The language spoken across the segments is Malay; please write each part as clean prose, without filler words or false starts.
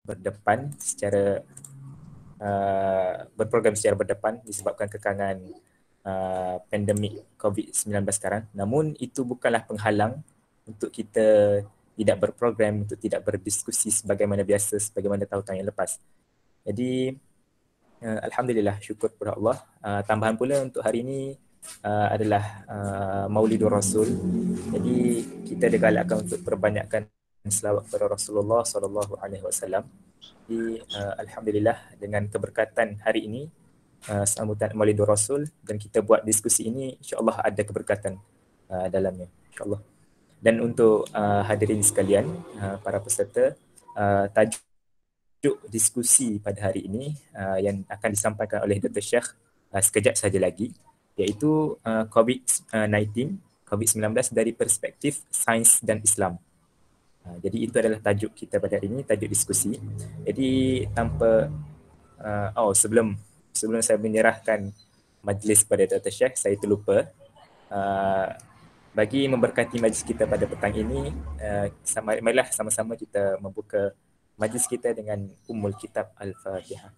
berdepan secara berprogram secara berdepan disebabkan kekangan pandemik COVID-19 sekarang. Namun itu bukanlah penghalang untuk kita tidak berprogram, untuk tidak berdiskusi sebagaimana biasa, sebagaimana tahun-tahun yang lepas. Jadi Alhamdulillah, syukur kepada Allah. Tambahan pula untuk hari ini adalah Maulidur Rasul. Jadi kita digalakkan untuk perbanyakkan selawat kepada Rasulullah SAW. Jadi Alhamdulillah dengan keberkatan hari ini sambutan Maulidur Rasul dan kita buat diskusi ini, insyaAllah ada keberkatan dalamnya, insyaAllah. Dan untuk hadirin sekalian, para peserta, tajuk diskusi pada hari ini yang akan disampaikan oleh Dr. Syekh sekejap saja lagi, iaitu COVID-19 dari perspektif sains dan Islam. Jadi itu adalah tajuk kita pada hari ini, tajuk diskusi. Jadi tanpa sebelum saya menyerahkan majlis kepada Dr. Syekh, saya terlupa bagi memberkati majlis kita pada petang ini, marilah sama-sama kita membuka majlis kita dengan Ummul Kitab Al-Fatihah.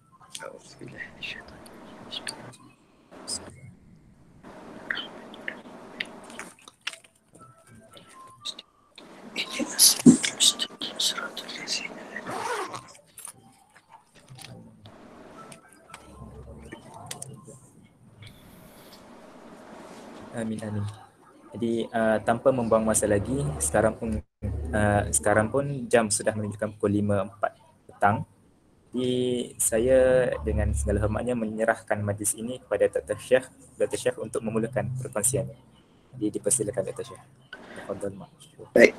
Amin, amin. Jadi tanpa membuang masa lagi, sekarang pun jam sudah menunjukkan pukul 5.04 petang. Jadi saya dengan segala hormatnya menyerahkan majlis ini kepada Dr. Syekh untuk memulakan perkongsiannya. Jadi dipersilakan Dr. Syekh. Baik,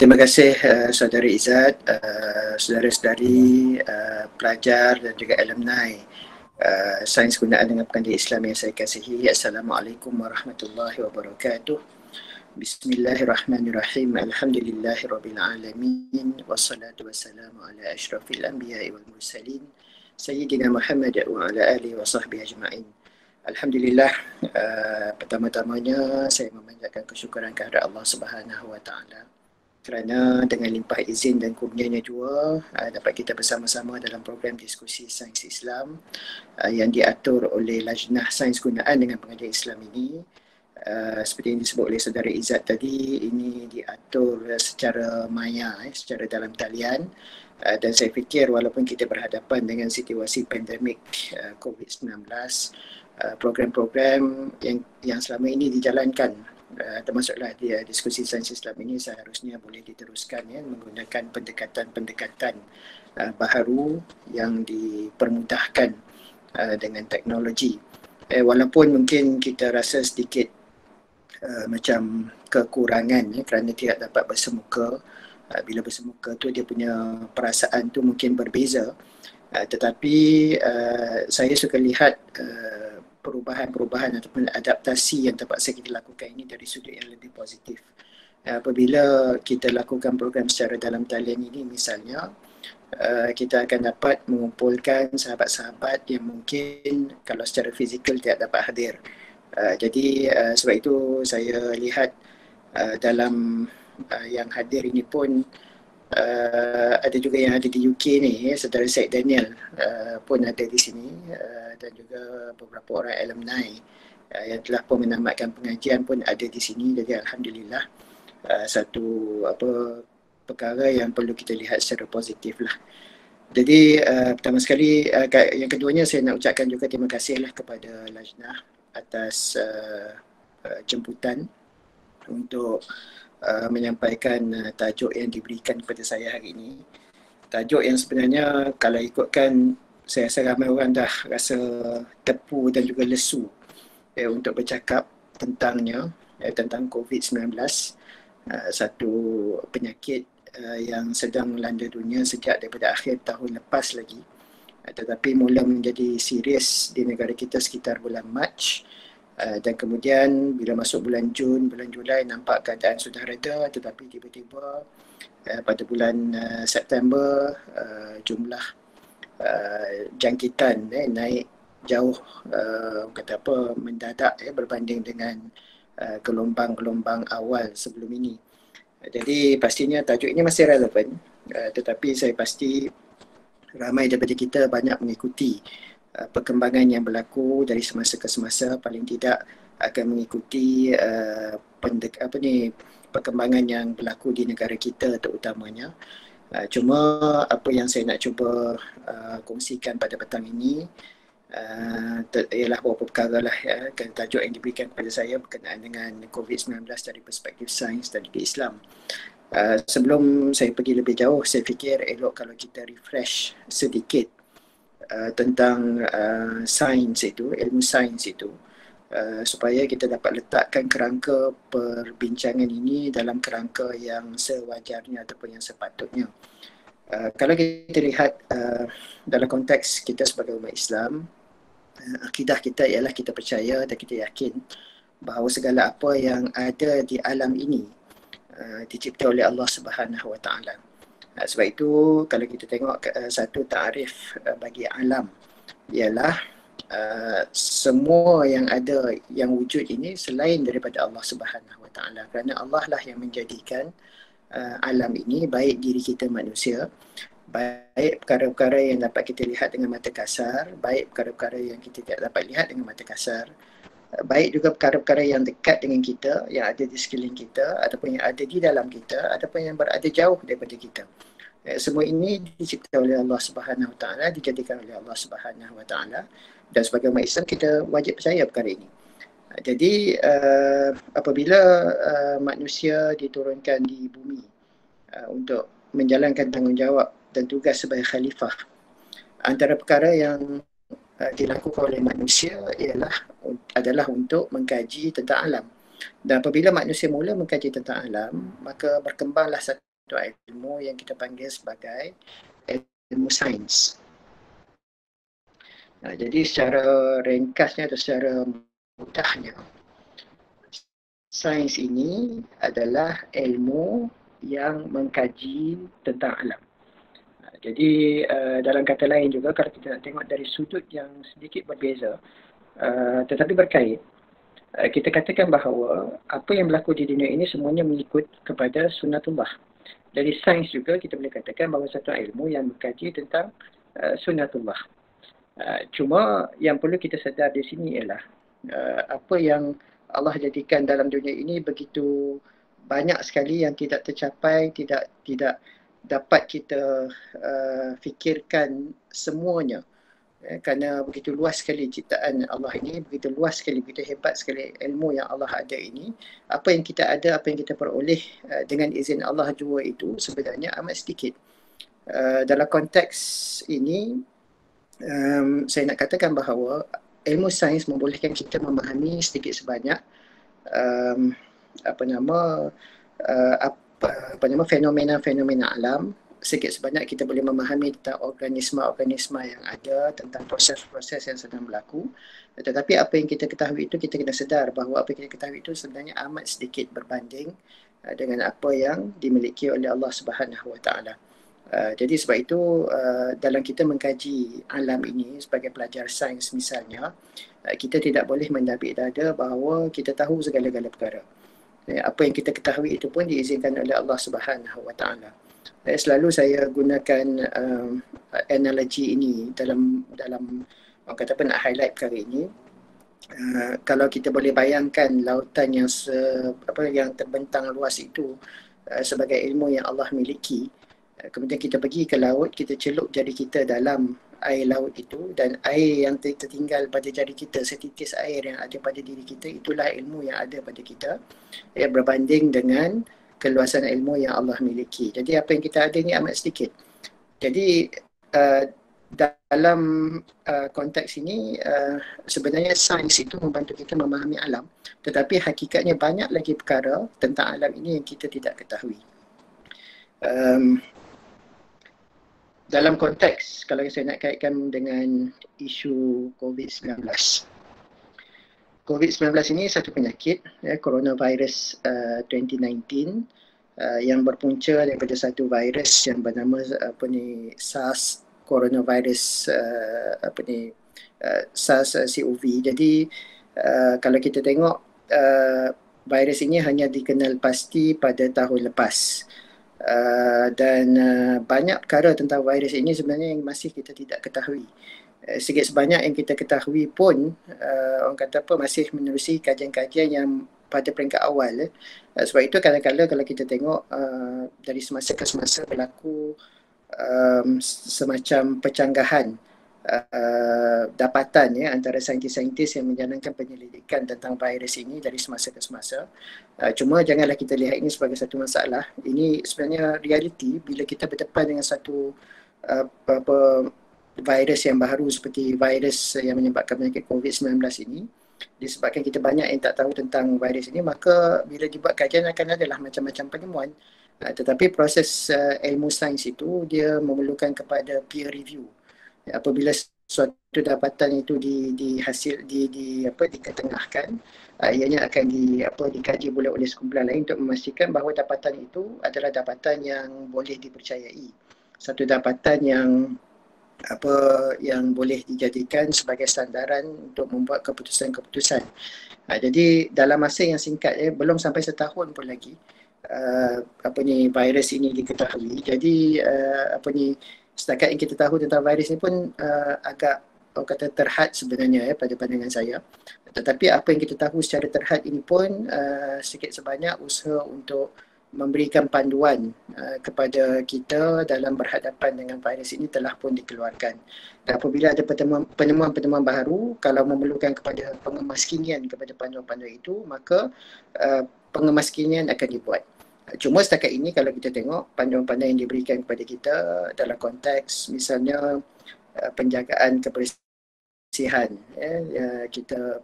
terima kasih Saudari Izzat, saudara-saudari, pelajar dan juga alumni Sains Gunaan dengan Pendidikan Islam yang saya kasihi. Assalamualaikum warahmatullahi wabarakatuh. Bismillahirrahmanirrahim. Alhamdulillahirabbil alamin wassalatu wassalamu ala asyrafil anbiya'i wal mursalin sayyidina Muhammad wa ala alihi wa sahbihi ajma'in. Alhamdulillah, pertama-tamanya saya memanjatkan kesyukuran kepada Allah Subhanahu wa taala kerana dengan limpah izin dan kurnianya juga dapat kita bersama-sama dalam program diskusi sains Islam yang diatur oleh Lajnah Sains Gunaan dengan Pengajian Islam ini. Seperti yang disebut oleh saudara Izzat tadi, ini diatur secara maya, secara dalam talian, dan saya fikir walaupun kita berhadapan dengan situasi pandemik COVID-19, program-program yang selama ini dijalankan, termasuklah diskusi sains Islam ini seharusnya boleh diteruskan menggunakan pendekatan-pendekatan baharu yang dipermudahkan dengan teknologi. Walaupun mungkin kita rasa sedikit macam kekurangan kerana tidak dapat bersemuka. Bila bersemuka tu dia punya perasaan tu mungkin berbeza, tetapi saya suka lihat perubahan-perubahan ataupun adaptasi yang terpaksa kita lakukan ini dari sudut yang lebih positif. Apabila kita lakukan program secara dalam talian ini misalnya, kita akan dapat mengumpulkan sahabat-sahabat yang mungkin kalau secara fizikal tidak dapat hadir. Jadi sebab itu saya lihat dalam yang hadir ini pun ada juga yang ada di UK ni, saudara Syed Daniel pun ada di sini, dan juga beberapa orang alumni yang telah pun menamatkan pengajian pun ada di sini. Jadi alhamdulillah, satu perkara yang perlu kita lihat secara positif lah. Jadi pertama sekali, yang keduanya saya nak ucapkan juga terima kasihlah kepada Lajnah atas jemputan untuk menyampaikan tajuk yang diberikan kepada saya hari ini. Tajuk yang sebenarnya kalau ikutkan, saya rasa ramai orang dah rasa tepu dan juga lesu untuk bercakap tentangnya, tentang COVID-19, satu penyakit yang sedang melanda dunia sejak daripada akhir tahun lepas lagi, tetapi mula menjadi serius di negara kita sekitar bulan Mac. Dan kemudian bila masuk bulan Jun, bulan Julai nampak keadaan sudah reda, tetapi tiba-tiba pada bulan September jumlah jangkitan naik jauh, kata apa, mendadak berbanding dengan gelombang-gelombang awal sebelum ini. Jadi pastinya tajuk ini masih relevan, tetapi saya pasti ramai daripada kita banyak mengikuti perkembangan yang berlaku dari semasa ke semasa, paling tidak akan mengikuti perkembangan yang berlaku di negara kita terutamanya. Cuma apa yang saya nak cuba kongsikan pada petang ini ialah beberapa perkara lah ya, tajuk yang diberikan kepada saya berkenaan dengan COVID-19 dari perspektif sains dan juga Islam. Sebelum saya pergi lebih jauh, saya fikir elok kalau kita refresh sedikit tentang sains itu, ilmu sains itu, supaya kita dapat letakkan kerangka perbincangan ini dalam kerangka yang sewajarnya ataupun yang sepatutnya. Kalau kita lihat dalam konteks kita sebagai umat Islam, akidah kita ialah kita percaya dan kita yakin bahawa segala apa yang ada di alam ini dicipta oleh Allah Subhanahu Wa Taala. Sebab itu kalau kita tengok satu takrif bagi alam ialah semua yang ada, yang wujud ini selain daripada Allah Subhanahu Wa Taala, kerana Allah lah yang menjadikan alam ini, baik diri kita manusia, baik perkara-perkara yang dapat kita lihat dengan mata kasar, baik perkara-perkara yang kita tidak dapat lihat dengan mata kasar, baik juga perkara-perkara yang dekat dengan kita, yang ada di sekeliling kita, ataupun yang ada di dalam kita, ataupun yang berada jauh daripada kita. Semua ini dicipta oleh Allah Subhanahu Wa Taala, dijadikan oleh Allah Subhanahu Wa Taala, dan sebagai umat Islam kita wajib percaya perkara ini. Jadi apabila manusia diturunkan di bumi untuk menjalankan tanggungjawab dan tugas sebagai khalifah, antara perkara yang dilakukan oleh manusia adalah untuk mengkaji tentang alam. Dan apabila manusia mula mengkaji tentang alam, maka berkembanglah satu ilmu yang kita panggil sebagai ilmu sains. Jadi secara ringkasnya atau secara mudahnya, sains ini adalah ilmu yang mengkaji tentang alam. Jadi dalam kata lain juga, kalau kita nak tengok dari sudut yang sedikit berbeza tetapi berkait, kita katakan bahawa apa yang berlaku di dunia ini semuanya mengikut kepada sunnatullah. Dari sains juga kita boleh katakan bahawa satu ilmu yang mengkaji tentang sunnatullah. Cuma yang perlu kita sedar di sini ialah apa yang Allah jadikan dalam dunia ini begitu banyak sekali yang tidak tercapai, tidak dapat kita fikirkan semuanya. Kerana begitu luas sekali ciptaan Allah ini, begitu luas sekali, begitu hebat sekali ilmu yang Allah ada ini. Apa yang kita ada, apa yang kita peroleh dengan izin Allah jua itu sebenarnya amat sedikit. Dalam konteks ini, saya nak katakan bahawa ilmu sains membolehkan kita memahami sedikit sebanyak fenomena-fenomena alam. Sedikit sebanyak kita boleh memahami tentang organisma-organisma yang ada, tentang proses-proses yang sedang berlaku. Tetapi apa yang kita ketahui itu, kita kena sedar bahawa apa yang kita ketahui itu sebenarnya amat sedikit berbanding dengan apa yang dimiliki oleh Allah Subhanahu Wa Taala. Jadi sebab itu dalam kita mengkaji alam ini sebagai pelajar sains misalnya, kita tidak boleh mendabik dada bahawa kita tahu segala-gala perkara. Apa yang kita ketahui itu pun diizinkan oleh Allah Subhanahu Wa Taala. Selalu saya gunakan analogi ini dalam orang kata apa, nak highlight perkara ini. Kalau kita boleh bayangkan lautan yang terbentang luas itu sebagai ilmu yang Allah miliki, kemudian kita pergi ke laut, kita celup jari kita dalam air laut itu, dan air yang tertinggal pada jari kita, setitis air yang ada pada diri kita, itulah ilmu yang ada pada kita, berbanding dengan keluasan ilmu yang Allah miliki. Jadi apa yang kita ada ni amat sedikit. Jadi dalam konteks ini sebenarnya sains itu membantu kita memahami alam, tetapi hakikatnya banyak lagi perkara tentang alam ini yang kita tidak ketahui. Dalam konteks, kalau saya nak kaitkan dengan isu COVID-19. COVID-19 ini satu penyakit, coronavirus 2019, yang berpunca daripada satu virus yang bernama SARS coronavirus SARS-CoV. Jadi kalau kita tengok virus ini hanya dikenal pasti pada tahun lepas. Dan banyak perkara tentang virus ini sebenarnya yang masih kita tidak ketahui. Sikit sebanyak yang kita ketahui pun orang kata apa, masih menerusi kajian-kajian yang pada peringkat awal. Sebab itu kadang-kadang kalau kita tengok dari semasa ke semasa berlaku semacam pencanggahan dapatan antara saintis-saintis yang menjalankan penyelidikan tentang virus ini dari semasa ke semasa. Cuma janganlah kita lihat ini sebagai satu masalah. Ini sebenarnya realiti bila kita berdepan dengan satu virus yang baru seperti virus yang menyebabkan penyakit COVID-19 ini. Disebabkan kita banyak yang tak tahu tentang virus ini, maka bila dibuat kajian akan adalah macam-macam penemuan. Tetapi proses ilmu sains itu dia memerlukan kepada peer review. Apabila suatu dapatan itu diketengahkan, ianya akan dikaji pula oleh sekumpulan lain untuk memastikan bahawa dapatan itu adalah dapatan yang boleh dipercayai, satu dapatan yang boleh dijadikan sebagai sandaran untuk membuat keputusan-keputusan. Jadi dalam masa yang singkat, belum sampai setahun pun lagi virus ini diketahui. Jadi setakat yang kita tahu tentang virus ini pun agak orang kata terhad sebenarnya pada pandangan saya. Tetapi apa yang kita tahu secara terhad ini pun sikit sebanyak usaha untuk memberikan panduan kepada kita dalam berhadapan dengan virus ini telah pun dikeluarkan. Dan apabila ada penemuan-penemuan baru, kalau memerlukan kepada pengemaskinian kepada panduan-panduan itu, maka pengemaskinian akan dibuat. Cuma setakat ini kalau kita tengok panduan-panduan yang diberikan kepada kita dalam konteks misalnya penjagaan kebersihan, kita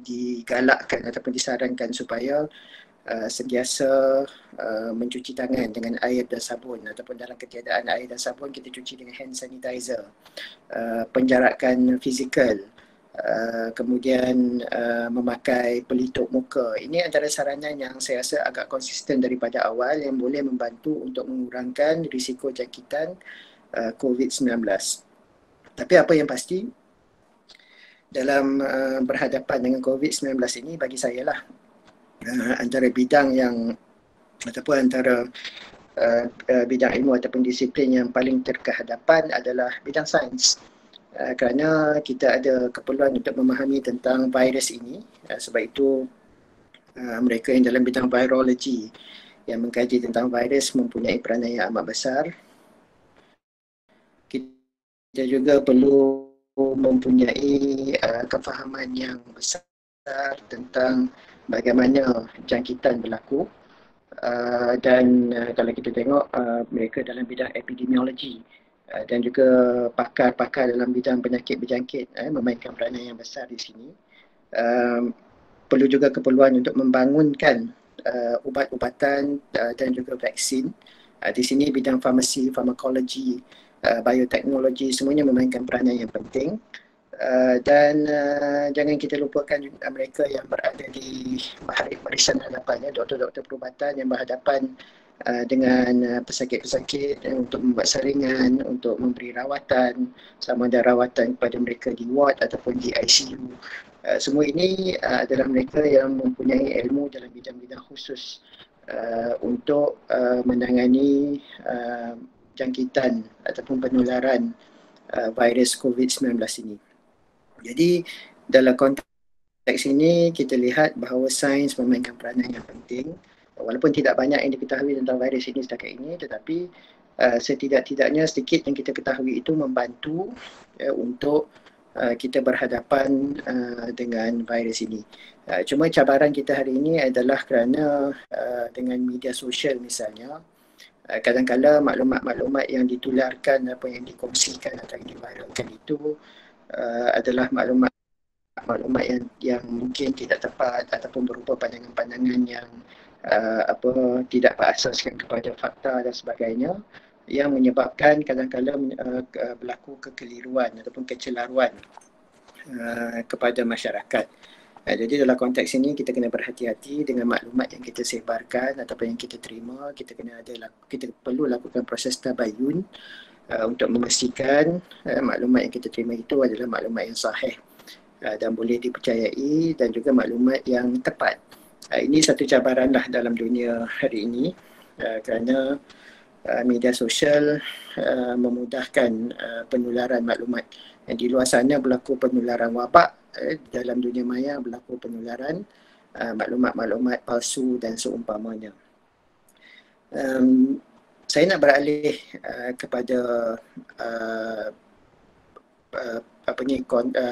digalakkan ataupun disarankan supaya sentiasa mencuci tangan dengan air dan sabun, ataupun dalam ketiadaan air dan sabun kita cuci dengan hand sanitizer, penjarakan fizikal, kemudian memakai pelitup muka. Ini antara saranan yang saya rasa agak konsisten daripada awal yang boleh membantu untuk mengurangkan risiko jangkitan COVID-19. Tapi apa yang pasti dalam berhadapan dengan COVID-19 ini, bagi saya lah antara bidang yang ataupun antara bidang ilmu ataupun disiplin yang paling terkehadapan adalah bidang sains. Kerana kita ada keperluan untuk memahami tentang virus ini. Sebab itu mereka yang dalam bidang virologi yang mengkaji tentang virus mempunyai peranan yang amat besar. Kita juga perlu mempunyai kefahaman yang besar tentang bagaimana jangkitan berlaku. Dan kalau kita tengok mereka dalam bidang epidemiologi dan juga pakar-pakar dalam bidang penyakit berjangkit memainkan peranan yang besar di sini. Perlu juga keperluan untuk membangunkan ubat-ubatan dan juga vaksin. Di sini bidang farmasi, farmakologi, bioteknologi semuanya memainkan peranan yang penting. Dan jangan kita lupakan mereka yang berada di barisan hadapan, doktor-doktor perubatan yang berhadapan dengan pesakit-pesakit untuk membuat saringan, untuk memberi rawatan, sama ada rawatan kepada mereka di ward ataupun di ICU. Semua ini adalah mereka yang mempunyai ilmu dalam bidang-bidang khusus untuk menangani jangkitan ataupun penularan virus COVID-19 ini. Jadi dalam konteks ini kita lihat bahawa sains memainkan peranan yang penting. Walaupun tidak banyak yang diketahui tentang virus ini setakat ini, tetapi setidak-tidaknya sedikit yang kita ketahui itu membantu untuk kita berhadapan dengan virus ini. Cuma cabaran kita hari ini adalah kerana dengan media sosial misalnya, kadang-kadang maklumat-maklumat yang ditularkan, apa yang dikongsikan atau yang diviralkan itu adalah maklumat yang mungkin tidak tepat ataupun berupa pandangan-pandangan yang tidak berasaskan kepada fakta dan sebagainya, yang menyebabkan kadang-kadang berlaku kekeliruan ataupun kecelaruan kepada masyarakat. Jadi dalam konteks ini kita kena berhati-hati dengan maklumat yang kita sebarkan ataupun yang kita terima. Kita perlu lakukan proses tabayun untuk memastikan maklumat yang kita terima itu adalah maklumat yang sahih dan boleh dipercayai dan juga maklumat yang tepat. Ini satu cabaranlah dalam dunia hari ini kerana media sosial memudahkan penularan maklumat. Di luar sana berlaku penularan wabak, dalam dunia maya berlaku penularan maklumat-maklumat palsu dan seumpamanya. Saya nak beralih kepada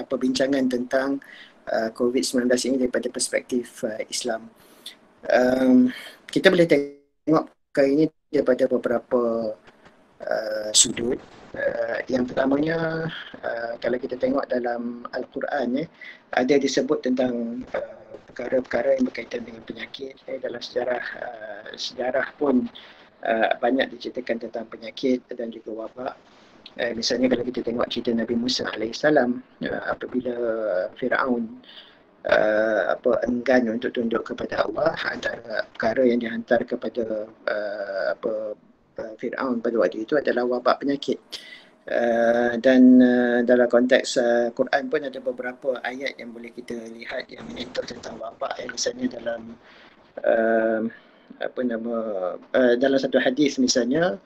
perbincangan tentang COVID-19 ini daripada perspektif Islam. Kita boleh tengok perkara ini daripada beberapa sudut. Yang pertamanya, kalau kita tengok dalam Al-Quran, ada disebut tentang perkara-perkara yang berkaitan dengan penyakit. Dalam sejarah pun banyak diceritakan tentang penyakit dan juga wabak. Misalnya kalau kita tengok cerita Nabi Musa AS, apabila Firaun enggan untuk tunduk kepada Allah, antara perkara yang dihantar kepada Firaun pada waktu itu adalah wabak penyakit. Dan dalam konteks Quran pun ada beberapa ayat yang boleh kita lihat yang menyentuh tentang wabak. Misalnya dalam dalam satu hadis misalnya,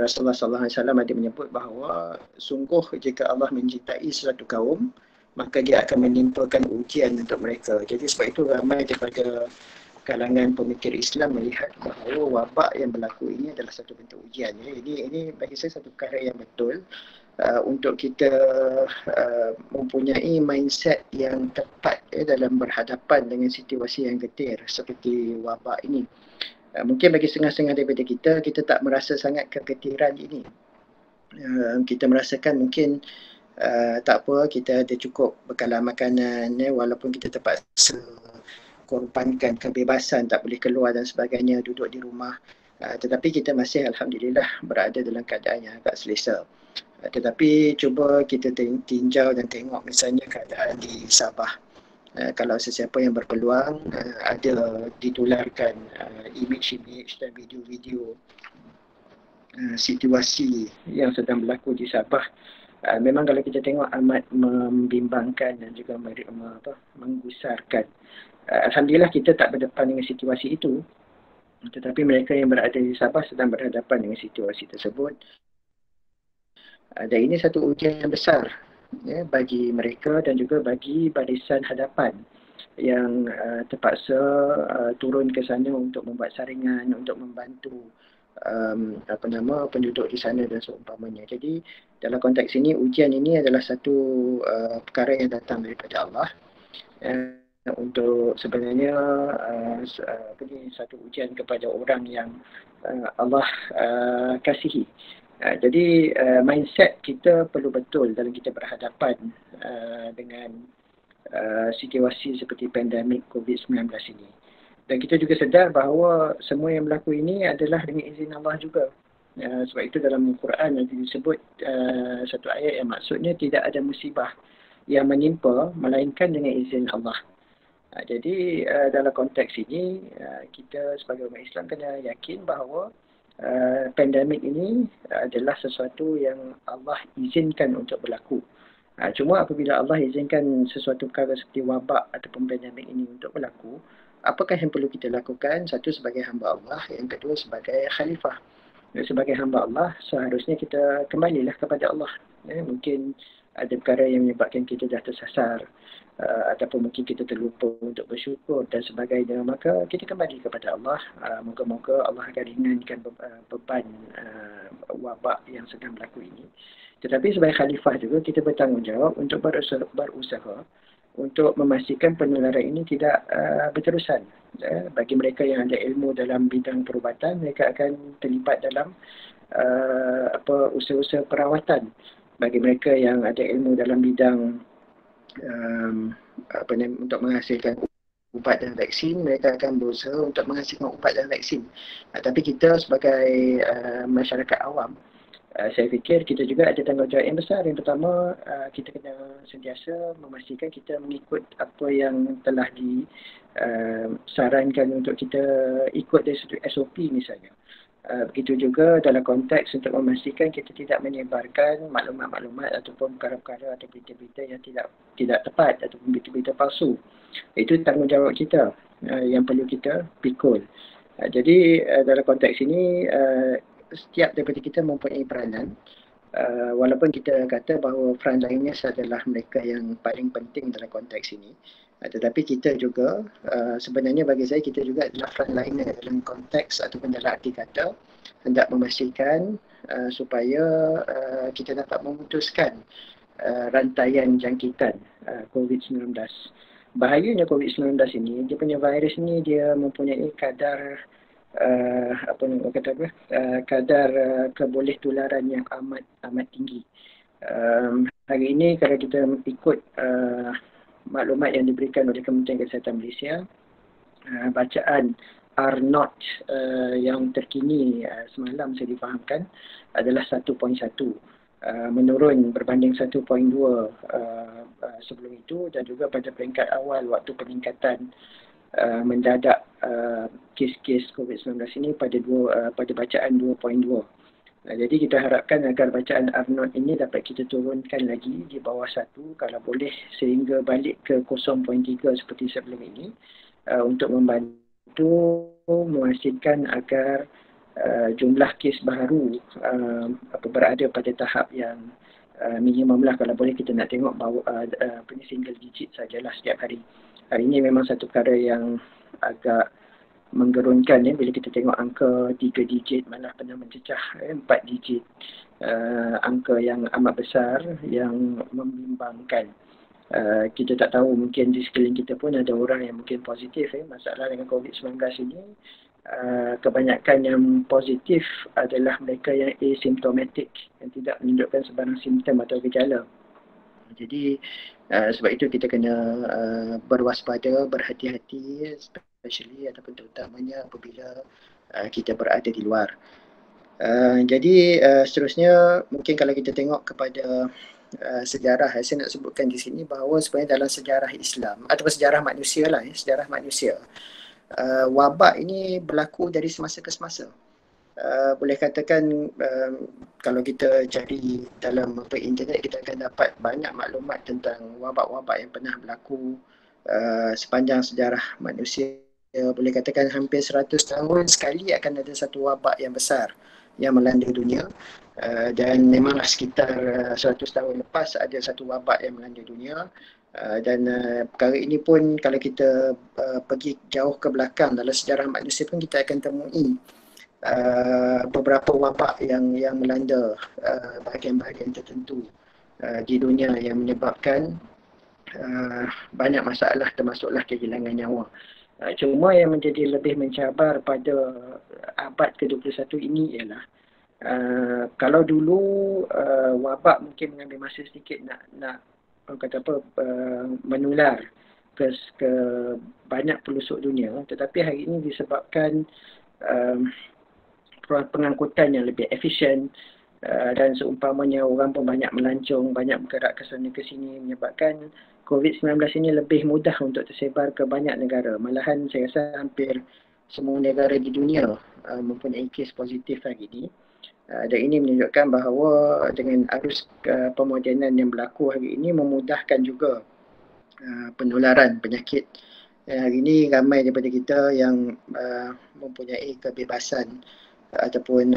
Rasulullah SAW ada menyebut bahawa sungguh jika Allah mencintai suatu kaum, maka dia akan menimpakan ujian untuk mereka. Jadi sebab itu ramai daripada kalangan pemikir Islam melihat bahawa wabak yang berlaku ini adalah satu bentuk ujian. Ini bagi saya satu perkara yang betul untuk kita mempunyai mindset yang tepat dalam berhadapan dengan situasi yang getir seperti wabak ini. Mungkin bagi setengah-setengah daripada kita tak merasa sangat kegetiran ini. Kita merasakan mungkin tak apa, kita ada cukup bekalan makanan, walaupun kita terpaksa korbankan kebebasan, tak boleh keluar dan sebagainya, duduk di rumah. Tetapi kita masih Alhamdulillah berada dalam keadaan yang agak selesa. Tetapi cuba kita tinjau dan tengok misalnya keadaan di Sabah. Kalau sesiapa yang berpeluang ada ditularkan imej-imej dan video-video situasi yang sedang berlaku di Sabah, memang kalau kita tengok amat membimbangkan dan juga menggusarkan. Alhamdulillah kita tak berdepan dengan situasi itu, tetapi mereka yang berada di Sabah sedang berhadapan dengan situasi tersebut. Dan ini satu ujian yang besar bagi mereka dan juga bagi barisan hadapan yang terpaksa turun ke sana untuk membuat saringan, untuk membantu penduduk di sana dan seumpamanya. Jadi dalam konteks ini, ujian ini adalah satu perkara yang datang daripada Allah untuk sebenarnya satu ujian kepada orang yang Allah kasihi. Jadi mindset kita perlu betul dalam kita berhadapan dengan situasi seperti pandemik COVID-19 ini. Dan kita juga sedar bahawa semua yang berlaku ini adalah dengan izin Allah juga. Sebab itu dalam Al-Quran nanti disebut satu ayat yang maksudnya tidak ada musibah yang menimpa melainkan dengan izin Allah. Jadi dalam konteks ini kita sebagai umat Islam kena yakin bahawa pandemik ini adalah sesuatu yang Allah izinkan untuk berlaku. Cuma apabila Allah izinkan sesuatu perkara seperti wabak ataupun pandemik ini untuk berlaku, apakah yang perlu kita lakukan? Satu, sebagai hamba Allah. Yang kedua, sebagai khalifah. Sebagai hamba Allah, seharusnya kita kembalilah kepada Allah. Mungkin ada perkara yang menyebabkan kita dah tersasar, ataupun mungkin kita terlupa untuk bersyukur dan sebagainya, maka kita kembali kepada Allah. Moga-moga Allah akan ringankan beban wabak yang sedang berlaku ini. Tetapi sebagai khalifah juga kita bertanggungjawab untuk berusaha untuk memastikan penularan ini tidak berterusan. Bagi mereka yang ada ilmu dalam bidang perubatan, mereka akan terlibat dalam usaha-usaha perawatan. Bagi mereka yang ada ilmu dalam bidang untuk menghasilkan ubat dan vaksin, mereka akan berusaha untuk menghasilkan ubat dan vaksin. Tapi kita sebagai masyarakat awam, saya fikir kita juga ada tanggungjawab yang besar. Yang pertama, kita kena sentiasa memastikan kita mengikut apa yang telah disarankan untuk kita ikut dari satu SOP misalnya. Begitu juga dalam konteks untuk memastikan kita tidak menyebarkan maklumat-maklumat ataupun perkara-perkara atau berita-berita yang tidak tepat ataupun berita-berita palsu. Itu tanggungjawab kita yang perlu kita pikul. Jadi dalam konteks ini setiap daripada kita mempunyai peranan, walaupun kita kata bahawa frontliners adalah mereka yang paling penting dalam konteks ini, tetapi kita juga sebenarnya bagi saya kita juga adalah frontliner dalam konteks ataupun dalam arti kata hendak memastikan supaya kita dapat memutuskan rantaian jangkitan COVID-19. Bahayanya COVID-19 ini, dia punya virus ni dia mempunyai kadar kadar keboleh tularan yang amat tinggi. Hari ini kalau kita ikut maklumat yang diberikan oleh Kementerian Kesihatan Malaysia, bacaan R0 yang terkini semalam saya difahamkan adalah 1.1, menurun berbanding 1.2 sebelum itu, dan juga pada peringkat awal waktu peningkatan mendadak kes-kes COVID-19 ini pada bacaan 2.2. Jadi kita harapkan agar bacaan R0 ini dapat kita turunkan lagi di bawah 1 kalau boleh, sehingga balik ke 0.3 seperti sebelum ini, untuk membantu memastikan agar jumlah kes baru berada pada tahap yang minimum lah. Kalau boleh kita nak tengok bahawa single digit sajalah setiap hari. Hari ini memang satu perkara yang agak menggerunkan bila kita tengok angka 3 digit, malah pernah mencecah 4 digit. Angka yang amat besar yang membimbangkan. Kita tak tahu, mungkin di sekeliling kita pun ada orang yang mungkin positif. Masalah dengan COVID-19 ini, kebanyakan yang positif adalah mereka yang asymptomatic, yang tidak menunjukkan sebarang simptom atau gejala. Jadi sebab itu kita kena berwaspada, berhati-hati, especially ataupun terutamanya apabila kita berada di luar. Jadi seterusnya mungkin kalau kita tengok kepada sejarah, saya nak sebutkan di sini bahawa sebenarnya dalam sejarah Islam ataupun sejarah manusia lah, sejarah manusia, wabak ini berlaku dari semasa ke semasa. Boleh katakan kalau kita cari dalam internet, kita akan dapat banyak maklumat tentang wabak-wabak yang pernah berlaku sepanjang sejarah manusia. Boleh katakan hampir 100 tahun sekali akan ada satu wabak yang besar yang melanda dunia, dan memanglah sekitar 100 tahun lepas ada satu wabak yang melanda dunia. Dan perkara ini pun kalau kita pergi jauh ke belakang dalam sejarah manusia pun kita akan temui beberapa wabak yang melanda bahagian-bahagian tertentu di dunia yang menyebabkan banyak masalah, termasuklah kehilangan nyawa. Cuma yang menjadi lebih mencabar pada abad ke-21 ini ialah kalau dulu wabak mungkin mengambil masa sedikit nak menular ke banyak pelosok dunia, tetapi hari ini disebabkan pengangkutan yang lebih efisien dan seumpamanya orang pun banyak melancong, banyak bergerak ke sana ke sini, menyebabkan COVID-19 ini lebih mudah untuk tersebar ke banyak negara. Malahan saya rasa hampir semua negara di dunia mempunyai kes positif hari ini. Dan ini menunjukkan bahawa dengan arus pemodenan yang berlaku hari ini memudahkan juga penularan penyakit. Hari ini ramai daripada kita yang mempunyai kebebasan ataupun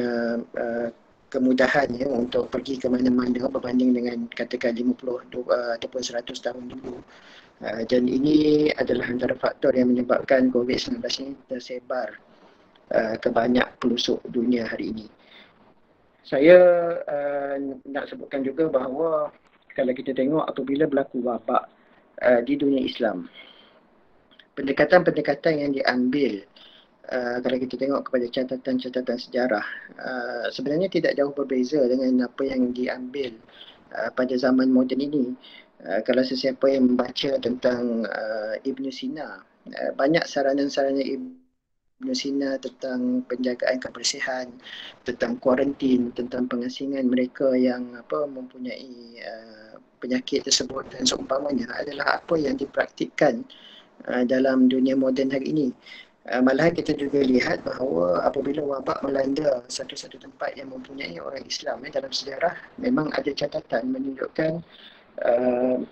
kemudahan untuk pergi ke mana-mana berbanding dengan katakan 50 ataupun 100 tahun dulu. Dan ini adalah antara faktor yang menyebabkan COVID-19 ini tersebar ke banyak pelosok dunia hari ini. Saya nak sebutkan juga bahawa kalau kita tengok apabila berlaku wabak di dunia Islam, pendekatan-pendekatan yang diambil kalau kita tengok kepada catatan-catatan sejarah, sebenarnya tidak jauh berbeza dengan apa yang diambil pada zaman moden ini. Kalau sesiapa yang membaca tentang Ibn Sina, banyak saranan-saranan Ibn Sina tentang penjagaan kebersihan, tentang kuarantin, tentang pengasingan mereka yang mempunyai penyakit tersebut dan seumpamanya adalah apa yang dipraktikkan dalam dunia moden hari ini. Malahan kita juga lihat bahawa apabila wabak melanda satu-satu tempat yang mempunyai orang Islam dalam sejarah, memang ada catatan menunjukkan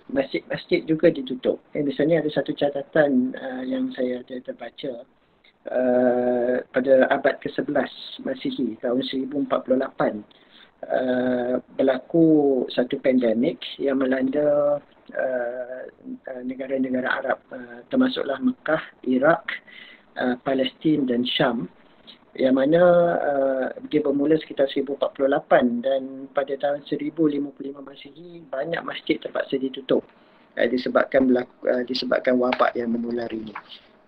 masjid-masjid juga ditutup. Misalnya ada satu catatan yang saya terbaca pada abad ke-11 Masihi, tahun 1048, berlaku satu pandemik yang melanda negara-negara Arab, termasuklah Mekah, Iraq, Palestin dan Syam, yang mana dia bermula sekitar 1048 dan pada tahun 1055 Masihi banyak masjid terpaksa ditutup disebabkan wabak yang menular ini.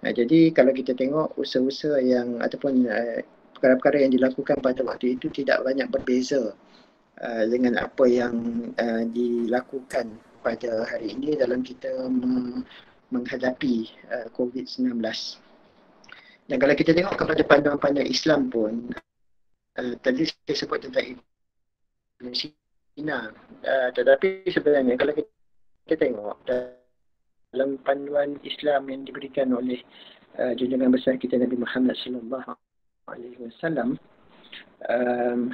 Jadi kalau kita tengok usaha-usaha yang ataupun perkara-perkara yang dilakukan pada waktu itu tidak banyak berbeza dengan apa yang dilakukan pada hari ini dalam kita menghadapi COVID-19. Dan kalau kita tengok kepada panduan-panduan Islam pun, tadi saya sebut tentang Ibn Sina, tetapi sebenarnya kalau kita tengok dalam panduan Islam yang diberikan oleh junjungan besar kita Nabi Muhammad sallallahu alaihi wasallam,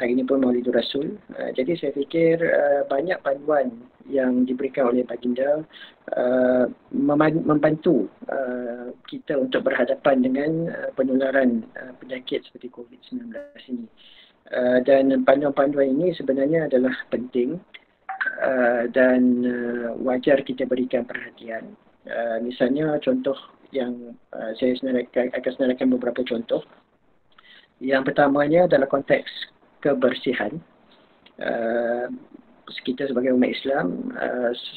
hari ini pun Maulidur Rasul. Jadi saya fikir banyak panduan yang diberikan oleh baginda membantu kita untuk berhadapan dengan penularan penyakit seperti COVID-19 ini. Dan panduan-panduan ini sebenarnya adalah penting dan wajar kita berikan perhatian. Misalnya contoh yang saya akan senaraikan beberapa contoh. Yang pertamanya adalah konteks kebersihan. Kita sebagai umat Islam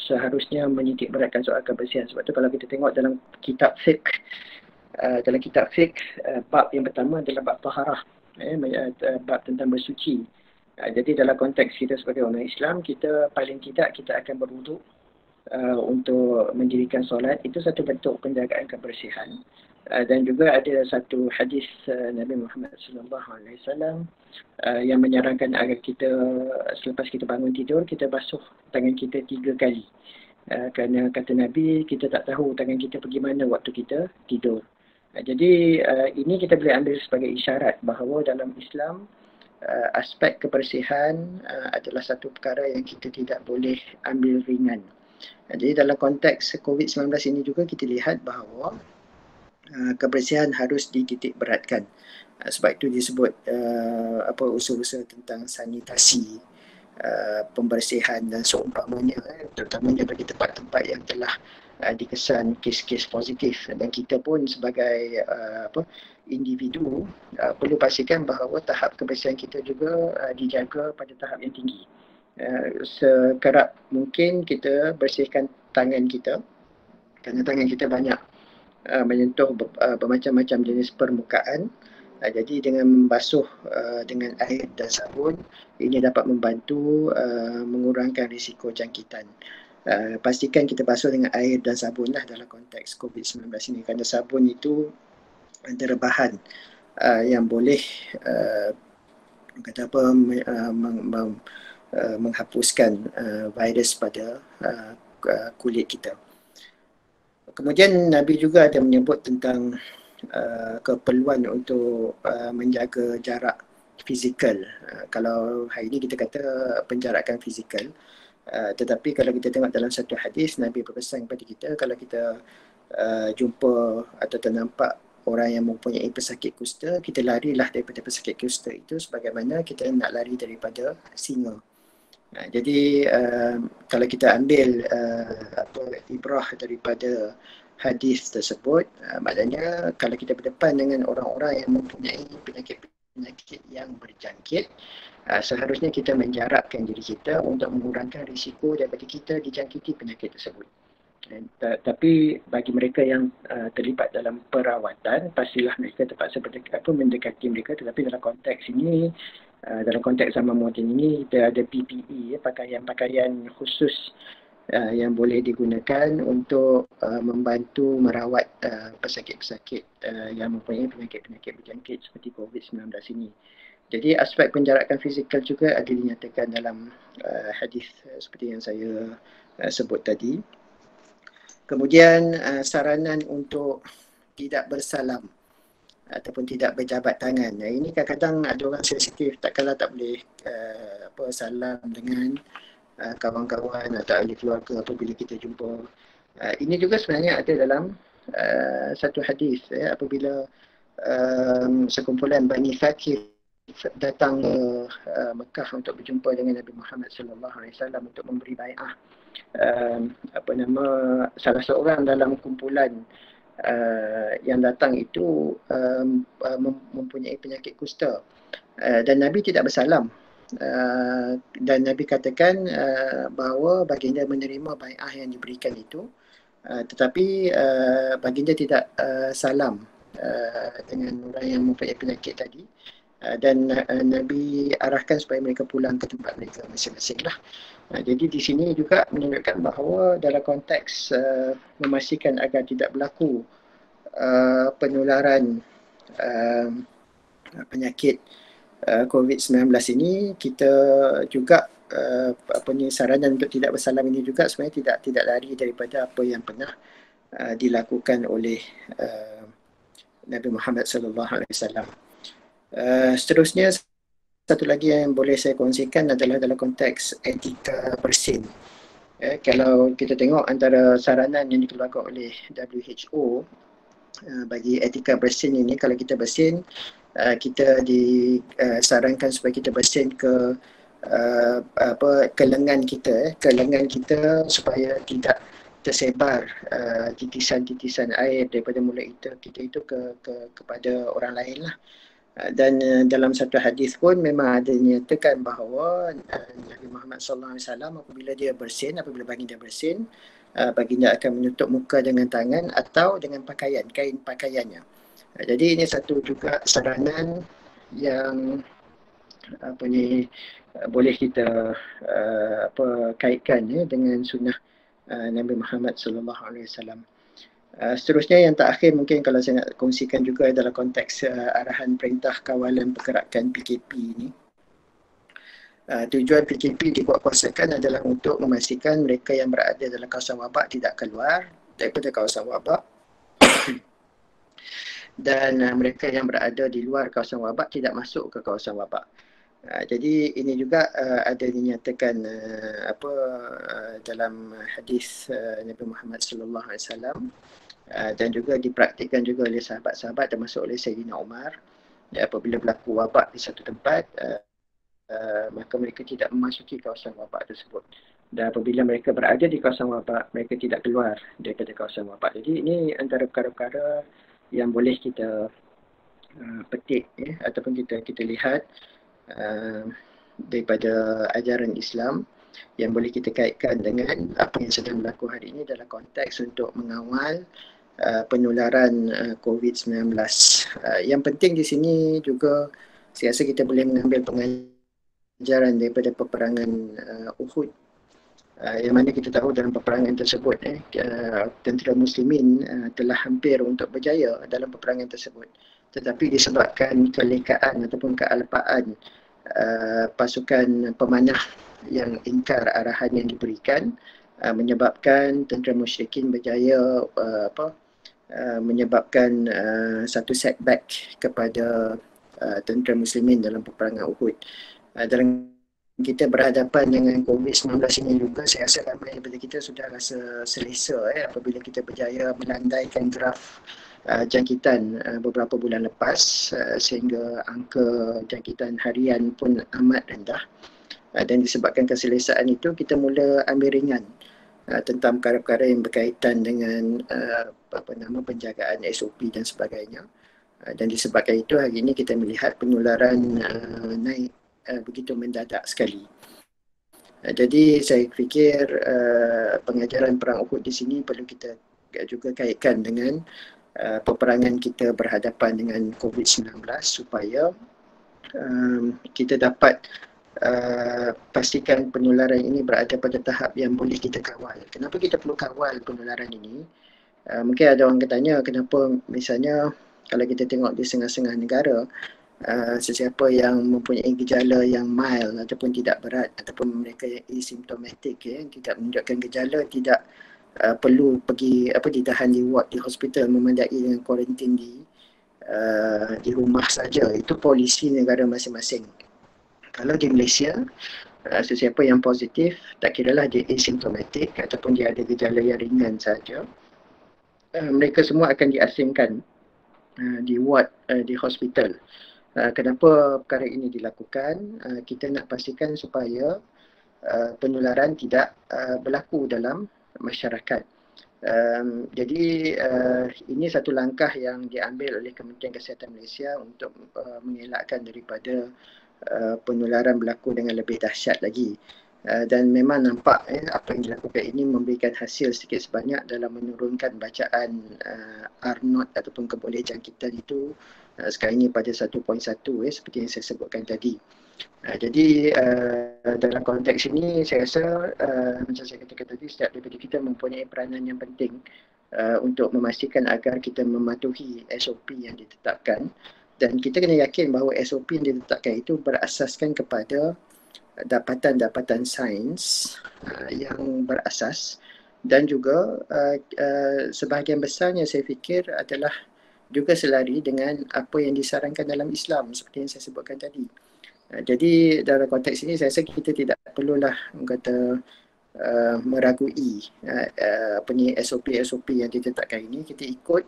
seharusnya menitik beratkan soal kebersihan. Sebab tu kalau kita tengok dalam kitab fiqh, bab yang pertama adalah bab taharah, bab tentang bersuci. Jadi dalam konteks kita sebagai umat Islam, kita paling tidak kita akan berwuduk untuk mendirikan solat. Itu satu bentuk penjagaan kebersihan. Dan juga ada satu hadis Nabi Muhammad SAW yang menyarankan agar kita selepas kita bangun tidur, kita basuh tangan kita 3 kali. Kerana kata Nabi, kita tak tahu tangan kita pergi mana waktu kita tidur. Jadi ini kita boleh ambil sebagai isyarat bahawa dalam Islam aspek kebersihan adalah satu perkara yang kita tidak boleh ambil ringan. Jadi dalam konteks COVID-19 ini juga kita lihat bahawa kebersihan harus dititik beratkan. Sebab itu disebut usaha-usaha tentang sanitasi, pembersihan dan seumpamanya, terutamanya bagi tempat-tempat yang telah dikesan kes-kes positif. Dan kita pun sebagai individu perlu pastikan bahawa tahap kebersihan kita juga dijaga pada tahap yang tinggi. Sekerap mungkin kita bersihkan tangan kita, kerana tangan kita banyak menyentuh bermacam-macam jenis permukaan. Jadi dengan membasuh dengan air dan sabun, ini dapat membantu mengurangkan risiko jangkitan. Pastikan kita basuh dengan air dan sabun lah dalam konteks COVID-19 ini, kerana sabun itu antara bahan yang boleh menghapuskan virus pada kulit kita. Kemudian Nabi juga ada menyebut tentang keperluan untuk menjaga jarak fizikal. Kalau hari ini kita kata penjarakan fizikal, tetapi kalau kita tengok dalam satu hadis, Nabi berpesan kepada kita, kalau kita jumpa atau ternampak orang yang mempunyai pesakit kusta, kita larilah daripada pesakit kusta itu sebagaimana kita nak lari daripada singa. Jadi kalau kita ambil ibrah daripada hadis tersebut, maknanya kalau kita berdepan dengan orang-orang yang mempunyai penyakit yang berjangkit, seharusnya kita menjarakkan diri kita untuk mengurangkan risiko daripada kita dijangkiti penyakit tersebut. Tapi bagi mereka yang terlibat dalam perawatan, pastilah mereka terpaksa mendekati mereka. Tetapi dalam konteks ini, dalam konteks zaman moden ini, kita ada PPE, pakaian-pakaian khusus yang boleh digunakan untuk membantu merawat pesakit-pesakit yang mempunyai penyakit-penyakit berjangkit seperti COVID-19 ini. Jadi aspek penjarakan fizikal juga ada dinyatakan dalam hadis seperti yang saya sebut tadi. Kemudian saranan untuk tidak bersalam ataupun tidak berjabat tangan. Ini kadang-kadang ada orang sensitif, takkanlah tak boleh salam dengan kawan-kawan atau ahli keluarga apabila kita jumpa. Ini juga sebenarnya ada dalam satu hadis, apabila sekumpulan Bani Thaqif datang ke Mekah untuk berjumpa dengan Nabi Muhammad sallallahu alaihi wasallam untuk memberi bai'ah. Salah seorang dalam kumpulan yang datang itu mempunyai penyakit kusta, dan Nabi tidak bersalam, dan Nabi katakan bahawa baginda menerima bai'ah yang diberikan itu, tetapi baginda tidak salam dengan orang yang mempunyai penyakit tadi, dan Nabi arahkan supaya mereka pulang ke tempat mereka masing-masing lah. Jadi di sini juga menunjukkan bahawa dalam konteks memastikan agar tidak berlaku penularan penyakit COVID-19 ini, kita juga saranan untuk tidak bersalam ini juga sebenarnya tidak lari daripada apa yang pernah dilakukan oleh Nabi Muhammad sallallahu alaihi wasallam. Seterusnya, satu lagi yang boleh saya kongsikan adalah dalam konteks etika bersin. Kalau kita tengok antara saranan yang dikeluarkan oleh WHO bagi etika bersin ini, kalau kita bersin, kita disarankan supaya kita bersin ke ke lengan kita supaya tidak tersebar titisan-titisan air daripada mulut kita itu kepada orang lain lah. Dan dalam satu hadis pun memang ada dinyatakan bahawa Nabi Muhammad SAW apabila baginda bersin, baginda akan menutup muka dengan tangan atau dengan kain pakaiannya. Jadi ini satu juga saranan yang boleh kita kaitkan dengan sunnah Nabi Muhammad SAW. Seterusnya yang terakhir mungkin kalau saya nak kongsikan juga adalah konteks arahan Perintah Kawalan Pergerakan PKP ini. Tujuan PKP dikuatkuasakan adalah untuk memastikan mereka yang berada dalam kawasan wabak tidak keluar daripada kawasan wabak dan mereka yang berada di luar kawasan wabak tidak masuk ke kawasan wabak. Jadi ini juga ada dinyatakan dalam hadis Nabi Muhammad sallallahu alaihi wasallam, dan juga dipraktikkan juga oleh sahabat-sahabat termasuk oleh Sayyidina Umar. Apabila berlaku wabak di satu tempat, maka mereka tidak memasuki kawasan wabak tersebut, dan apabila mereka berada di kawasan wabak, mereka tidak keluar daripada kawasan wabak. Jadi ini antara perkara-perkara yang boleh kita petik ataupun kita lihat daripada ajaran Islam yang boleh kita kaitkan dengan apa yang sedang berlaku hari ini dalam konteks untuk mengawal penularan COVID-19. Yang penting di sini juga saya rasa kita boleh mengambil pengajaran daripada peperangan Uhud, yang mana kita tahu dalam peperangan tersebut tentera muslimin telah hampir untuk berjaya dalam peperangan tersebut, tetapi disebabkan kelekaan ataupun kealpaan pasukan pemanah yang ingkar arahan yang diberikan, menyebabkan tentera musyrikin berjaya menyebabkan satu setback kepada tentera muslimin dalam peperangan Uhud. Dalam kita berhadapan dengan COVID-19 ini juga, saya rasa ramai daripada kita sudah rasa selesa apabila kita berjaya melandaikan graf jangkitan beberapa bulan lepas, sehingga angka jangkitan harian pun amat rendah, dan disebabkan keselesaan itu kita mula ambil ringan tentang perkara-perkara yang berkaitan dengan penjagaan SOP dan sebagainya, dan disebabkan itu hari ini kita melihat penularan naik begitu mendadak sekali. Jadi saya fikir pengajaran perang Uhud di sini perlu kita juga kaitkan dengan peperangan kita berhadapan dengan COVID-19 supaya kita dapat pastikan penularan ini berada pada tahap yang boleh kita kawal. Kenapa kita perlu kawal penularan ini? Mungkin ada orang bertanya kenapa misalnya kalau kita tengok di setengah-setengah negara, sesiapa yang mempunyai gejala yang mild ataupun tidak berat ataupun mereka yang asymptomatic, tidak menunjukkan gejala, tidak perlu pergi ditahan di ward di hospital, memandai dengan kuarantin di rumah saja. Itu polisi negara masing-masing. Kalau di Malaysia, sesiapa yang positif, tak kiralah dia asymptomatic ataupun dia ada gejala yang ringan saja, mereka semua akan diasingkan di ward di hospital. Kenapa perkara ini dilakukan? Kita nak pastikan supaya penularan tidak berlaku dalam masyarakat. Jadi ini satu langkah yang diambil oleh Kementerian Kesihatan Malaysia untuk mengelakkan daripada penularan berlaku dengan lebih dahsyat lagi. Dan memang nampak apa yang dilakukan ini memberikan hasil sedikit sebanyak dalam menurunkan bacaan R0 ataupun keboleh jangkitan itu sekarang ini pada 1.1 seperti yang saya sebutkan tadi. Jadi dalam konteks ini saya rasa macam saya katakan tadi, setiap daripada kita mempunyai peranan yang penting untuk memastikan agar kita mematuhi SOP yang ditetapkan, dan kita kena yakin bahawa SOP yang ditetapkan itu berasaskan kepada dapatan-dapatan sains yang berasas, dan juga sebahagian besarnya saya fikir adalah juga selari dengan apa yang disarankan dalam Islam seperti yang saya sebutkan tadi. Jadi dalam konteks ini saya rasa kita tidak perlulah kata meragui apa ni SOP yang ditetapkan ini. Kita ikut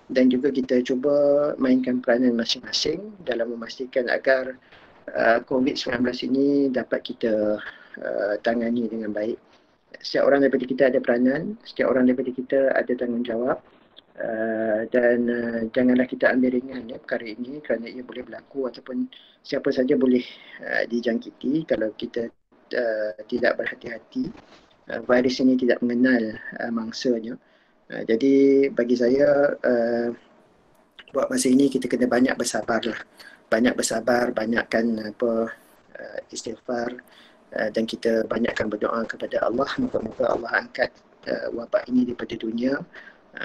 dan juga kita cuba mainkan peranan masing-masing dalam memastikan agar COVID-19 ini dapat kita tangani dengan baik. Setiap orang daripada kita ada peranan, setiap orang daripada kita ada tanggungjawab, dan janganlah kita ambil ringan perkara ini kerana ia boleh berlaku ataupun siapa saja boleh dijangkiti kalau kita tidak berhati-hati. Virus ini tidak mengenal mangsanya. Jadi bagi saya buat masa ini kita kena banyak bersabarlah. Banyak bersabar, banyakkan istighfar, dan kita banyakkan berdoa kepada Allah. Moga-moga Allah angkat wabak ini daripada dunia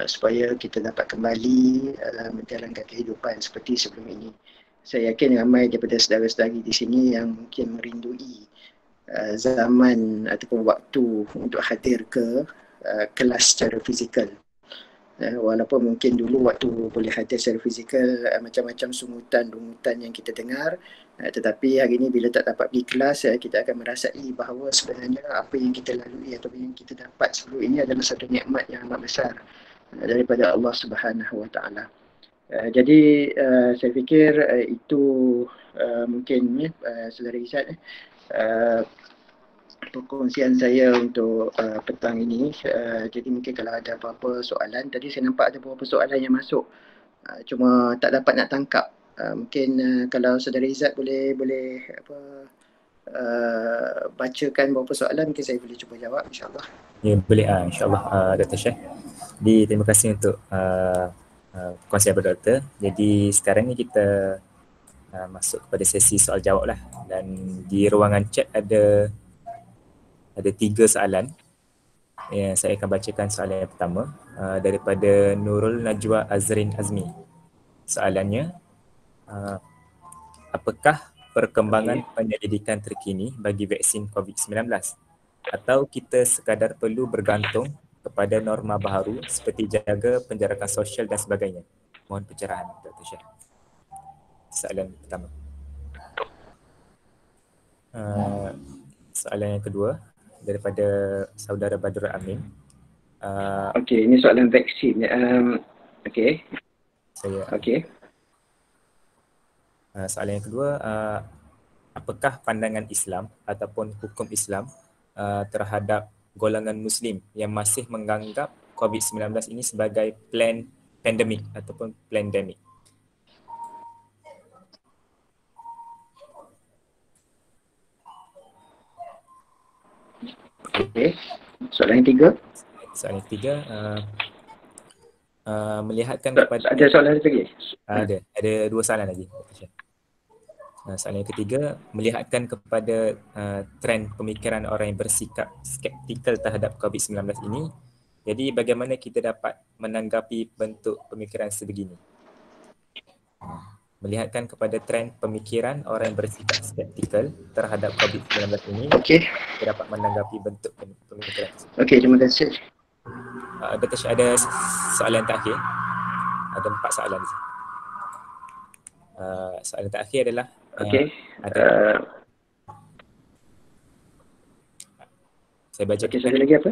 supaya kita dapat kembali menjalankan kehidupan seperti sebelum ini. Saya yakin ramai daripada saudara-saudari di sini yang mungkin merindui zaman ataupun waktu untuk hadir ke kelas secara fizikal. Walaupun mungkin dulu waktu boleh hadir secara fizikal macam-macam sungutan-dungutan yang kita dengar, tetapi hari ini bila tak dapat pergi kelas, kita akan merasai bahawa sebenarnya apa yang kita lalui atau yang kita dapat sebelum ini adalah satu nikmat yang amat besar daripada Allah Subhanahu Wa Taala. Jadi saya fikir itu mungkin saudara Izzat perkongsian saya untuk petang ini. Jadi mungkin kalau ada apa-apa soalan, tadi saya nampak ada beberapa soalan yang masuk, cuma tak dapat nak tangkap. Mungkin kalau saudara Izzat boleh bacakan beberapa soalan, mungkin saya boleh cuba jawab, insyaAllah. Ya, boleh insyaAllah Dr. Syah. Terima kasih untuk perkongsian Dr. Jadi sekarang ni kita masuk kepada sesi soal jawab lah, dan di ruangan chat ada 3 soalan. Saya akan bacakan soalan yang pertama daripada Nurul Najwa Azrin Azmi. Soalannya, apakah perkembangan penyelidikan terkini bagi vaksin COVID-19, atau kita sekadar perlu bergantung kepada norma baharu seperti jaga penjarakan sosial dan sebagainya? Mohon pencerahan Dr. Syah. Soalan pertama. Soalan yang kedua daripada saudara Badrul Amin. Okey, ini soalan vaksin. Okey. Soalan yang kedua, apakah pandangan Islam ataupun hukum Islam terhadap golongan Muslim yang masih menganggap COVID-19 ini sebagai pandemik ataupun plandemic? Okey. Soalan yang ketiga. Soalan yang ketiga, melihatkan kepada... Ada soalan lagi? Ada 2 soalan lagi. Soalan yang ketiga, melihatkan kepada trend pemikiran orang yang bersikap skeptikal terhadap COVID-19 ini, jadi bagaimana kita dapat menanggapi bentuk pemikiran sebegini? Melihatkan kepada trend pemikiran orang yang bersikap skeptikal terhadap COVID-19 ini, kita dapat menanggapi bentuk pemikiran tersebut. Okey, terima kasih. Dr. Syah, ada soalan terakhir. Ada 4 soalan di sini. Soalan terakhir adalah saya baca soalan lagi apa?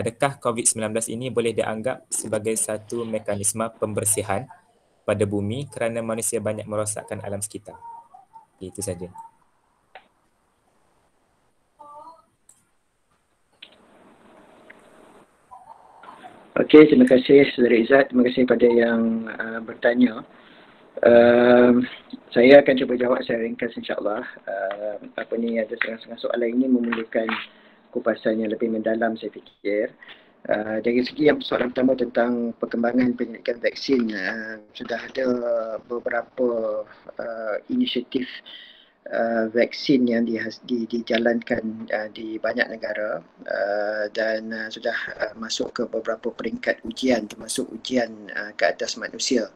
Adakah COVID-19 ini boleh dianggap sebagai satu mekanisme pembersihan pada bumi kerana manusia banyak merosakkan alam sekitar. Itu saja. Okey, terima kasih Saudara Izzat. Terima kasih kepada yang bertanya. Saya akan cuba jawab secara ringkas insyaAllah. Ada setengah-setengah soalan ini memerlukan kupasan yang lebih mendalam saya fikir. Dari segi yang soalan pertama tentang perkembangan penyelidikan vaksin, sudah ada beberapa inisiatif vaksin yang dijalankan di banyak negara dan sudah masuk ke beberapa peringkat ujian, termasuk ujian ke atas manusia.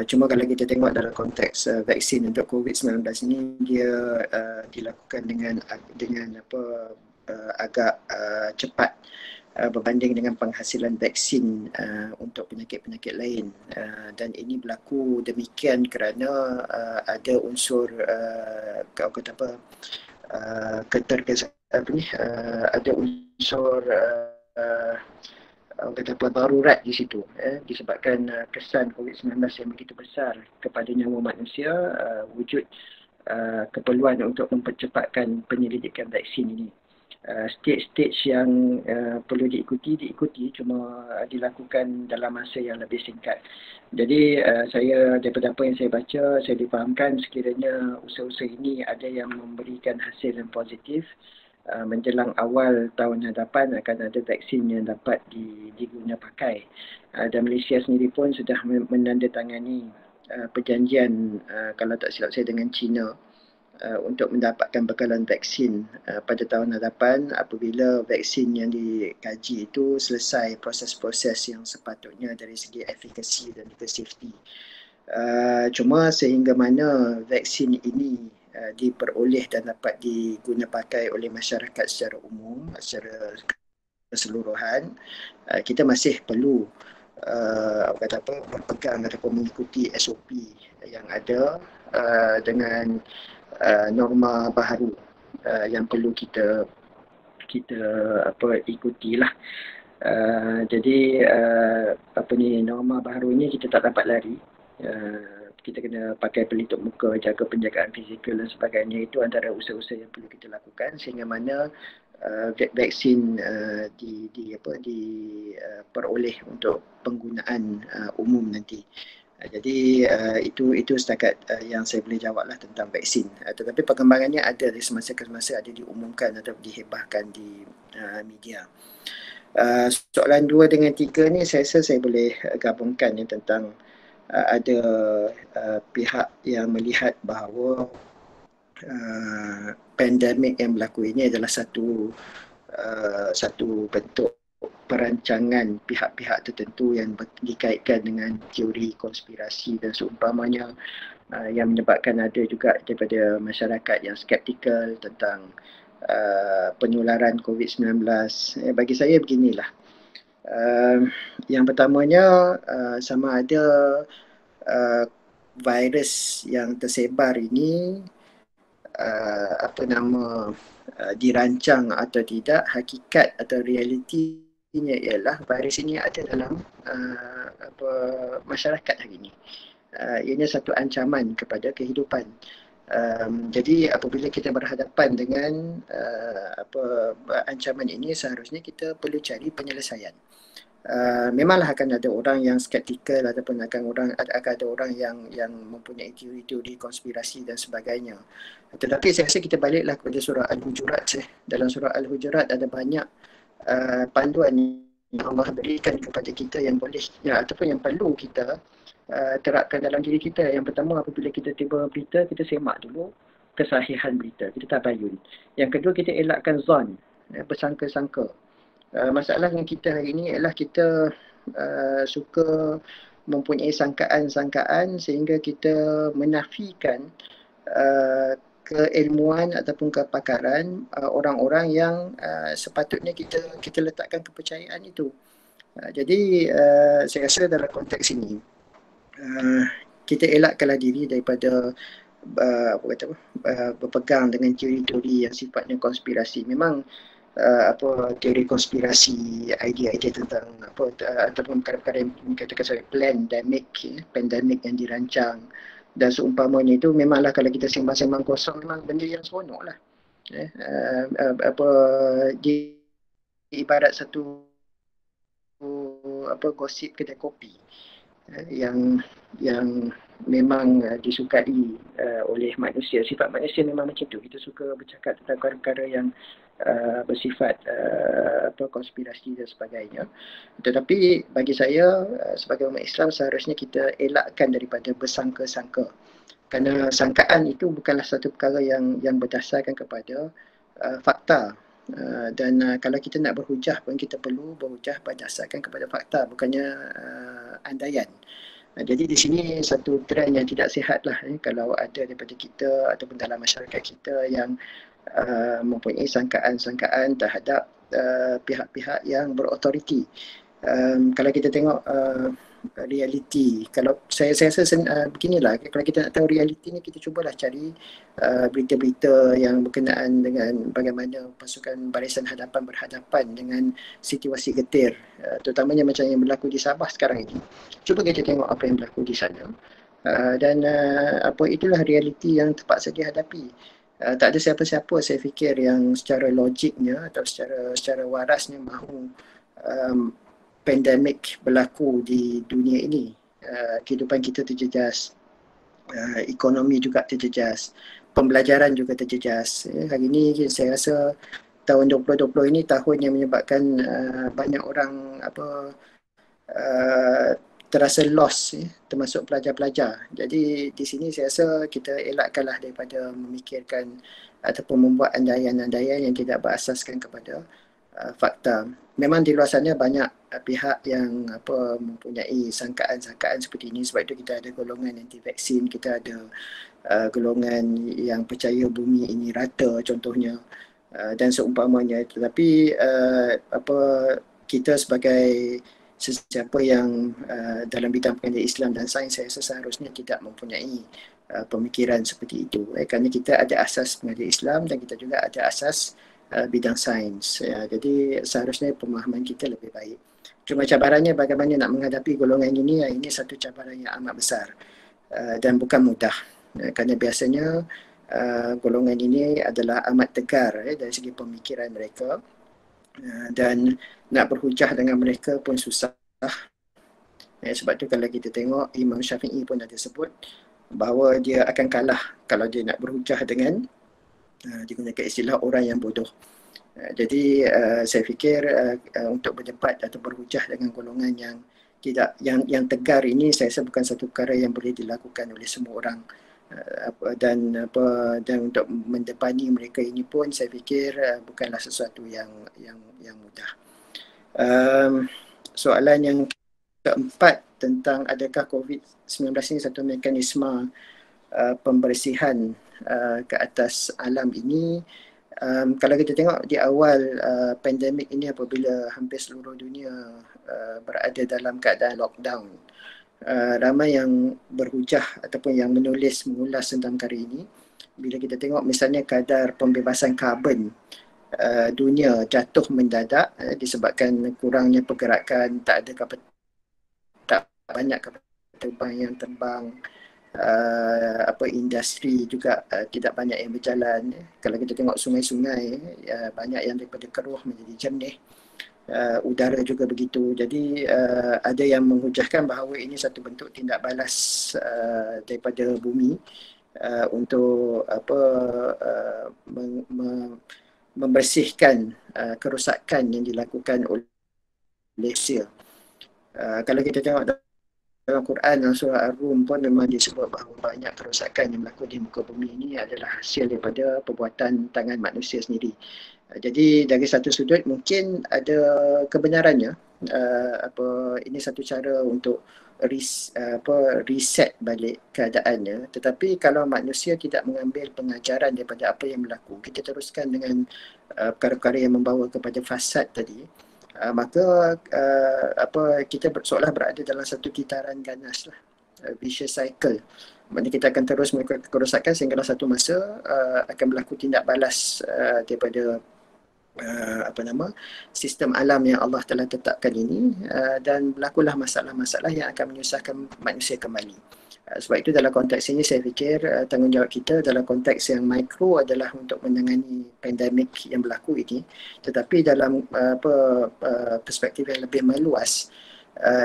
Cuma kalau kita tengok dalam konteks vaksin untuk COVID-19 ini, dia dilakukan dengan agak cepat berbanding dengan penghasilan vaksin untuk penyakit-penyakit lain, dan ini berlaku demikian kerana ada unsur ada unsur darurat di situ, disebabkan kesan COVID-19 yang begitu besar kepada nyawa manusia, wujud keperluan untuk mempercepatkan penyelidikan vaksin ini. Stage-stage yang perlu diikuti, cuma dilakukan dalam masa yang lebih singkat. Jadi saya, daripada apa yang saya baca, saya difahamkan sekiranya usaha-usaha ini ada yang memberikan hasil yang positif. Menjelang awal tahun hadapan akan ada vaksin yang dapat diguna pakai. Dan Malaysia sendiri pun sudah menandatangani perjanjian, kalau tak silap saya, dengan China untuk mendapatkan bekalan vaksin pada tahun hadapan apabila vaksin yang dikaji itu selesai proses-proses yang sepatutnya dari segi efikasi dan juga safety. Cuma sehingga mana vaksin ini diperoleh dan dapat diguna pakai oleh masyarakat secara umum, secara keseluruhan, kita masih perlu berpegang ataupun mengikuti SOP yang ada dengan norma baharu yang perlu kita ikutilah. Jadi norma baharu ini kita tak dapat lari. Kita kena pakai pelitup muka, jaga penjagaan fizikal dan sebagainya. Itu antara usaha-usaha yang perlu kita lakukan sehingga mana vaksin diperoleh untuk penggunaan umum nanti. Jadi itu setakat yang saya boleh jawablah tentang vaksin. Tetapi perkembangannya ada dari semasa ke semasa, ada diumumkan atau dihebahkan di media. Soalan 2 dengan 3 ni saya rasa saya boleh gabungkan tentang ada pihak yang melihat bahawa pandemik yang berlaku ini adalah satu bentuk perancangan pihak-pihak tertentu yang dikaitkan dengan teori konspirasi dan seumpamanya, yang menyebabkan ada juga daripada masyarakat yang skeptikal tentang penularan COVID-19. Bagi saya beginilah. Yang pertamanya, sama ada virus yang tersebar ini dirancang atau tidak, hakikat atau realitinya ialah virus ini ada dalam masyarakat hari ini. Ianya satu ancaman kepada kehidupan. Jadi apabila kita berhadapan dengan ancaman ini, seharusnya kita perlu cari penyelesaian. Memanglah akan ada orang yang skeptikal ataupun akan ada orang yang mempunyai teori-teori konspirasi dan sebagainya. Tetapi saya rasa kita baliklah kepada surah Al-Hujurat. Dalam surah Al-Hujurat ada banyak panduan yang Allah berikan kepada kita yang boleh ataupun yang perlu kita terapkan dalam diri kita. Yang pertama, apabila kita tiba berita, kita semak dulu kesahihan berita, kita tabayun. Yang kedua, kita elakkan zon, bersangka-sangka. Masalahnya kita hari ini ialah kita suka mempunyai sangkaan-sangkaan sehingga kita menafikan keilmuan ataupun kepakaran orang-orang yang sepatutnya kita letakkan kepercayaan itu. Jadi saya rasa dalam konteks ini kita elakkanlah diri daripada berpegang dengan teori-teori yang sifatnya konspirasi. Memang teori konspirasi, idea-idea tentang ataupun perkara-perkara yang dikatakan sebagai pandemik yang dirancang dan seumpamanya itu, memanglah kalau kita sembang-sembang kosong memang benda yang seronok lah. Di ibarat satu gosip kedai kopi yang memang disukai oleh manusia. Sifat manusia memang macam tu. Kita suka bercakap tentang perkara-perkara yang bersifat konspirasi dan sebagainya. Tetapi bagi saya sebagai umat Islam, seharusnya kita elakkan daripada bersangka-sangka. Kerana sangkaan itu bukanlah satu perkara yang berdasarkan kepada fakta. Dan kalau kita nak berhujah pun, kita perlu berhujah berdasarkan kepada fakta, bukannya andaian. Jadi di sini satu trend yang tidak sihat lah kalau ada daripada kita ataupun dalam masyarakat kita yang mempunyai sangkaan-sangkaan terhadap pihak-pihak yang berautoriti. Kalau kita tengok realiti, kalau saya rasa beginilah, kalau kita nak tahu realiti ni, kita cubalah cari berita-berita yang berkenaan dengan bagaimana pasukan barisan hadapan berhadapan dengan situasi getir, terutamanya macam yang berlaku di Sabah sekarang ini. Cuba kita tengok apa yang berlaku di sana, dan itulah realiti yang terpaksa dihadapi. Tak ada siapa-siapa saya fikir yang secara logiknya atau secara warasnya mahu pandemik berlaku di dunia ini. Kehidupan kita terjejas, ekonomi juga terjejas, pembelajaran juga terjejas. Hari ini saya rasa tahun 2020 ini tahun yang menyebabkan banyak orang terasa lost, termasuk pelajar-pelajar. Jadi di sini saya rasa kita elakkanlah daripada memikirkan ataupun membuat andaian-andaian yang tidak berasaskan kepada fakta. Memang di luar sana banyak pihak yang mempunyai sangkaan-sangkaan seperti ini. Sebab itu kita ada golongan anti vaksin, kita ada golongan yang percaya bumi ini rata contohnya, dan seumpamanya. Tetapi kita sebagai sesiapa yang dalam bidang pengajian Islam dan sains, saya rasa seharusnya tidak mempunyai pemikiran seperti itu. Kerana kita ada asas pengajian Islam dan kita juga ada asas bidang sains. Jadi seharusnya pemahaman kita lebih baik. Cuma cabarannya bagaimana nak menghadapi golongan ini, ini satu cabaran yang amat besar dan bukan mudah. Kerana biasanya golongan ini adalah amat tegar dari segi pemikiran mereka, dan nak berhujah dengan mereka pun susah. Sebab tu kalau kita tengok, Imam Syafi'i pun ada sebut bahawa dia akan kalah kalau dia nak berhujah dengan digunakan istilah orang yang bodoh. Jadi saya fikir untuk berdebat atau berhujah dengan golongan yang tegar ini, saya rasa bukan satu perkara yang boleh dilakukan oleh semua orang. Dan untuk mendepani mereka ini pun saya fikir bukanlah sesuatu yang mudah. Soalan yang keempat tentang adakah COVID-19 ini satu mekanisme pembersihan ke atas alam ini. Kalau kita tengok di awal pandemik ini, apabila hampir seluruh dunia berada dalam keadaan lockdown, ramai yang berhujah ataupun yang mengulas tentang perkara ini. Bila kita tengok misalnya kadar pembebasan karbon dunia jatuh mendadak disebabkan kurangnya pergerakan, tak banyak kapal terbang yang terbang, industri juga tidak banyak yang berjalan. Kalau kita tengok sungai-sungai, banyak yang daripada keruh menjadi jernih, udara juga begitu. Jadi ada yang menghujahkan bahawa ini satu bentuk tindak balas daripada bumi untuk membersihkan kerosakan yang dilakukan oleh manusia. Kalau kita tengok dalam Quran, dalam surah Ar-Rum pun memang disebut bahawa banyak kerosakan yang berlaku di muka bumi ini adalah hasil daripada perbuatan tangan manusia sendiri. Jadi dari satu sudut mungkin ada kebenarannya. Ini satu cara untuk reset balik keadaannya. Tetapi kalau manusia tidak mengambil pengajaran daripada apa yang berlaku, kita teruskan dengan perkara-perkara yang membawa kepada fasad tadi, maka kita seolah berada dalam satu kitaran ganas lah, vicious cycle. Maksudnya kita akan terus melakukan kerosakan sehingga satu masa akan berlaku tindak balas daripada sistem alam yang Allah telah tetapkan ini, dan berlakulah masalah-masalah yang akan menyusahkan manusia kembali. Sebab itu dalam konteks ini saya fikir tanggungjawab kita dalam konteks yang mikro adalah untuk menangani pandemik yang berlaku ini, tetapi dalam perspektif yang lebih meluas,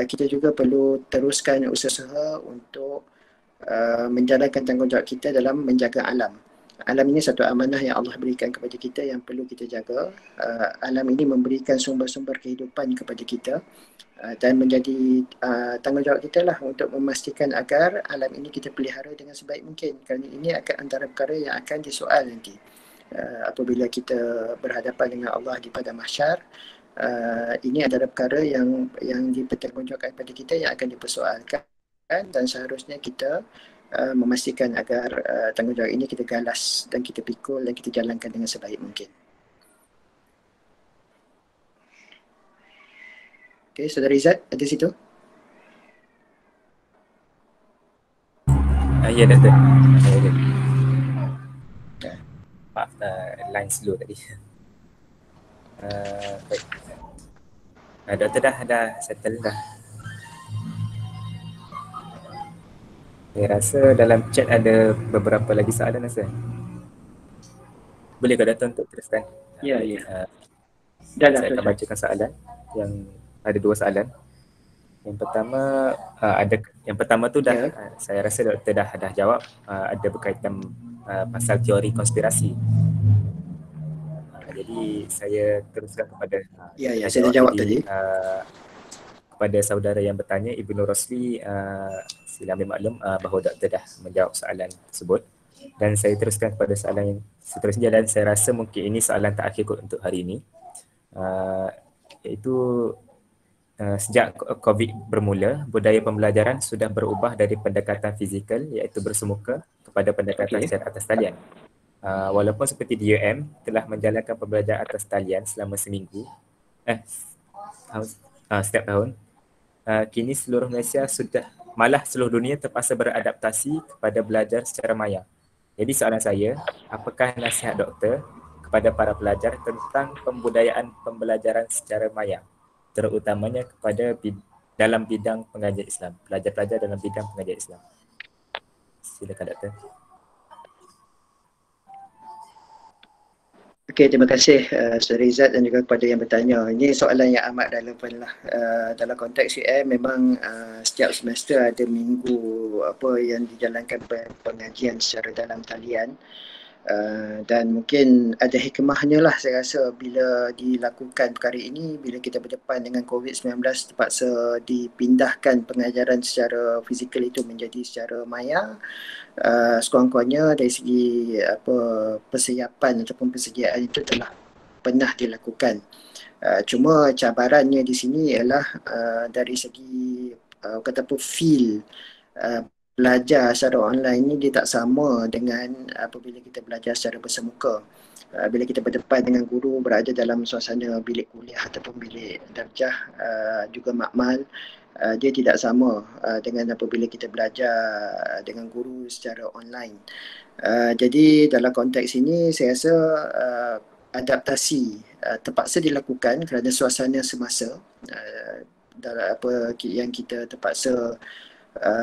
kita juga perlu teruskan usaha untuk menjalankan tanggungjawab kita dalam menjaga alam. Alam ini satu amanah yang Allah berikan kepada kita yang perlu kita jaga. Alam ini memberikan sumber-sumber kehidupan kepada kita, dan menjadi tanggungjawab kita lah untuk memastikan agar alam ini kita pelihara dengan sebaik mungkin, kerana ini akan antara perkara yang akan disoal nanti apabila kita berhadapan dengan Allah di padang mahsyar. Ini adalah perkara yang dipertanggungjawabkan kepada kita, yang akan dipersoalkan, dan seharusnya kita memastikan agar tanggungjawab ini kita galas dan kita pikul dan kita jalankan dengan sebaik mungkin. Okey, Saudara Izzat, ada situ? Ya, Doktor. Maaf, line slow tadi. Baik. Doktor dah settle dah. Saya rasa dalam chat ada beberapa lagi soalan rasa. Boleh ke Doktor untuk teruskan? Ya. Saya akan bacakan soalan yang ada 2 soalan. Yang pertama tu dah saya rasa Doktor dah jawab, ada berkaitan pasal teori konspirasi. Jadi saya teruskan kepada saya dah jawab tadi. Kepada saudara yang bertanya, Ibnu Rosli, sila ambil maklum bahawa Doktor dah menjawab soalan tersebut, dan saya teruskan kepada soalan yang seterusnya, dan saya rasa mungkin ini soalan terakhir untuk hari ini, iaitu sejak COVID bermula, budaya pembelajaran sudah berubah dari pendekatan fizikal iaitu bersemuka kepada pendekatan secara atas talian. Walaupun seperti di UM telah menjalankan pembelajaran atas talian selama seminggu, setiap tahun, kini seluruh Malaysia malah seluruh dunia terpaksa beradaptasi kepada belajar secara maya. Jadi soalan saya, apakah nasihat Doktor kepada para pelajar tentang pembudayaan pembelajaran secara maya, terutamanya kepada dalam bidang pengajian Islam, pelajar-pelajar dalam bidang pengajian Islam? Silakan Doktor. Okey, terima kasih Saudara Izzat dan juga kepada yang bertanya. Ini soalan yang amat relevan lah. Dalam konteks UM memang setiap semester ada minggu yang dijalankan pengajian secara dalam talian. Dan mungkin ada hikmahnya lah saya rasa bila dilakukan perkara ini, bila kita berdepan dengan COVID-19 terpaksa dipindahkan pengajaran secara fizikal itu menjadi secara maya. Sekurang-kurangnya dari segi persiapan ataupun persediaan itu telah pernah dilakukan. Cuma cabarannya di sini ialah dari segi feel belajar secara online ni dia tak sama dengan apabila kita belajar secara bersemuka. Bila kita berdepan dengan guru berada dalam suasana bilik kuliah ataupun bilik darjah, juga makmal, dia tidak sama dengan apabila kita belajar dengan guru secara online. Jadi dalam konteks ini saya rasa adaptasi terpaksa dilakukan kerana suasana semasa, dalam yang kita terpaksa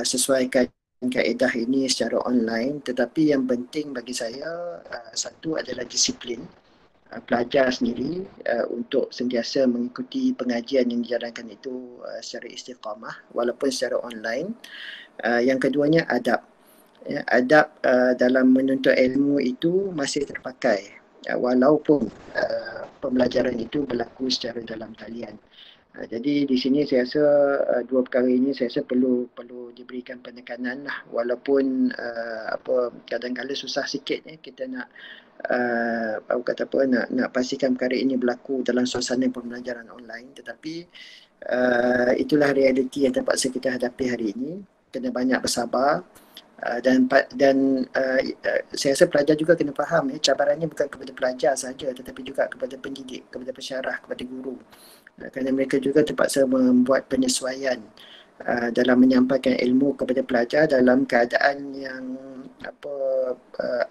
sesuaikan kaedah ini secara online. Tetapi yang penting bagi saya, satu adalah disiplin pelajar sendiri untuk sentiasa mengikuti pengajian yang dijalankan itu secara istiqamah walaupun secara online. Yang keduanya adab. Adab dalam menuntut ilmu itu masih terpakai walaupun pembelajaran itu berlaku secara dalam talian. Jadi di sini saya rasa dua perkara ini saya rasa perlu diberikan penekanan lah, walaupun kadang-kadang susah sikit kita nak nak pastikan perkara ini berlaku dalam suasana pembelajaran online, tetapi itulah realiti yang terpaksa kita hadapi hari ini. Kena banyak bersabar. Dan saya rasa pelajar juga kena faham cabarannya bukan kepada pelajar saja, tetapi juga kepada pendidik, kepada pensyarah, kepada guru, kerana mereka juga terpaksa membuat penyesuaian dalam menyampaikan ilmu kepada pelajar dalam keadaan yang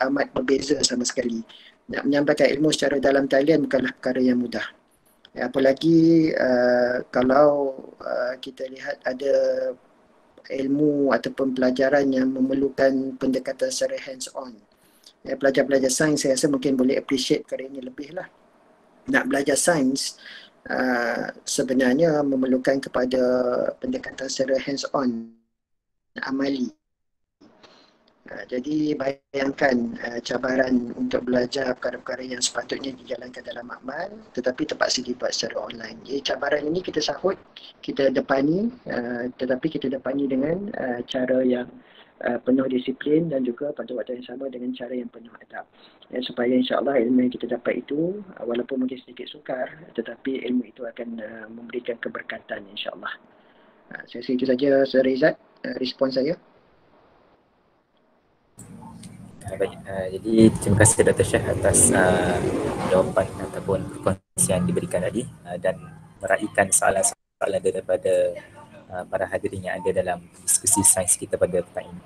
amat berbeza sama sekali. nak menyampaikan ilmu secara dalam talian bukanlah perkara yang mudah. Apalagi kalau kita lihat ada ilmu ataupun pelajaran yang memerlukan pendekatan secara hands-on. Pelajar-pelajar sains saya rasa mungkin boleh appreciate perkara ini lebih lah. Nak belajar sains sebenarnya memerlukan kepada pendekatan secara hands-on, amali. Jadi bayangkan cabaran untuk belajar perkara-perkara yang sepatutnya dijalankan dalam amal tetapi terpaksa dibuat secara online. Jadi cabaran ini kita sahut, kita depani, tetapi kita depani dengan cara yang penuh disiplin dan juga pada waktu yang sama dengan cara yang penuh adab. Supaya insya-Allah ilmu yang kita dapat itu walaupun mungkin sedikit sukar tetapi ilmu itu akan memberikan keberkatan insya-Allah. Saya rasa itu saja Saudara Izzat, respon saya. Baik, jadi terima kasih Dr. Syah atas jawapan ataupun perkongsian diberikan tadi dan meraihkan soalan-soalan daripada para hadirin yang ada dalam diskusi sains kita pada petang ini.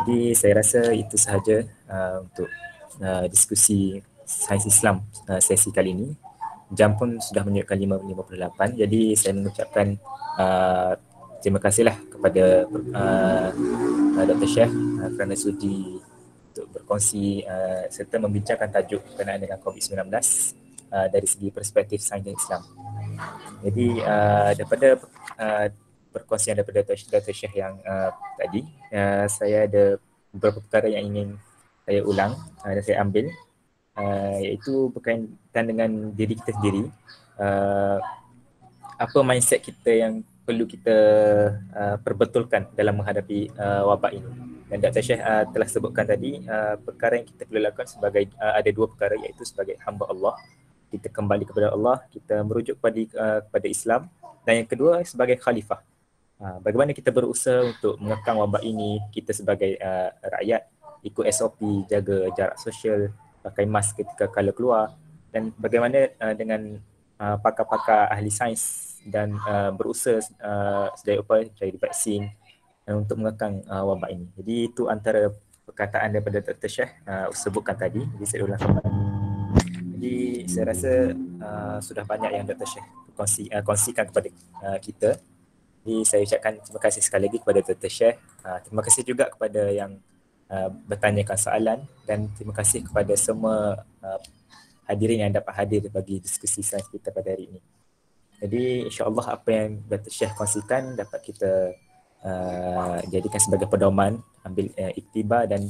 Jadi saya rasa itu sahaja untuk diskusi sains Islam sesi kali ini. Jam pun sudah menunjukkan 5.58, jadi saya mengucapkan terima kasihlah kepada Dr. Syah kerana sudi untuk berkongsi serta membincangkan tajuk berkenaan dengan COVID-19 dari segi perspektif sains dan Islam. Jadi daripada perkongsian daripada Dr. Syah yang tadi, saya ada beberapa perkara yang ingin saya ulang dan saya ambil, iaitu berkaitan dengan diri kita sendiri. Apa mindset kita yang perlu kita perbetulkan dalam menghadapi wabak ini. Dan Dr. Syah telah sebutkan tadi perkara yang kita perlu lakukan sebagai ada dua perkara, iaitu sebagai hamba Allah, kita kembali kepada Allah, kita merujuk kepada Islam, dan yang kedua sebagai khalifah. Bagaimana kita berusaha untuk mengekang wabak ini, kita sebagai rakyat ikut SOP, jaga jarak sosial, pakai mask ketika kalau keluar, dan bagaimana dengan pakar-pakar ahli sains dan berusaha sedaya upaya cari vaksin untuk mengekang wabak ini. Jadi itu antara perkataan daripada Dr. Syah sebutkan tadi, jadi saya ulang kembali. Jadi saya rasa sudah banyak yang Dr. Syah kongsikan kepada kita. Jadi saya ucapkan terima kasih sekali lagi kepada Dr. Syah. Terima kasih juga kepada yang bertanyakan soalan, dan terima kasih kepada semua hadirin yang dapat hadir bagi diskusi sains kita pada hari ini. Jadi insya-Allah apa yang Dr. Syah kongsikan dapat kita jadikan sebagai pedoman, ambil iktibar dan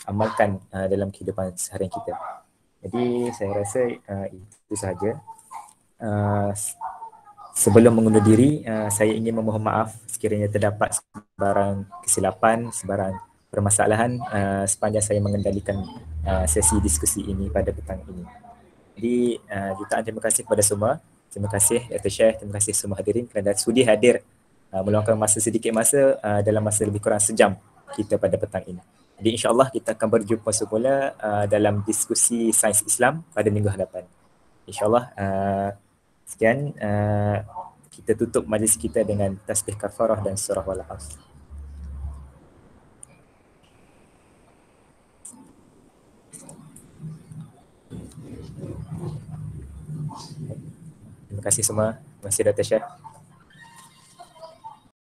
amalkan dalam kehidupan seharian kita. Jadi saya rasa itu sahaja. Sebelum mengundur diri, saya ingin memohon maaf sekiranya terdapat sebarang kesilapan, sebarang permasalahan sepanjang saya mengendalikan sesi diskusi ini pada petang ini. Jadi jutaan terima kasih kepada semua. Terima kasih Dr. Syah, terima kasih semua hadirin kerana sudi hadir meluangkan masa sedikit masa dalam masa lebih kurang sejam kita pada petang ini. Jadi insya-Allah kita akan berjumpa semula dalam diskusi sains Islam pada minggu hadapan. InsyaAllah sekian, kita tutup majlis kita dengan tasbih kafarah dan surah Wal-Asr. Terima kasih semua. Terima kasih Dr. Syah.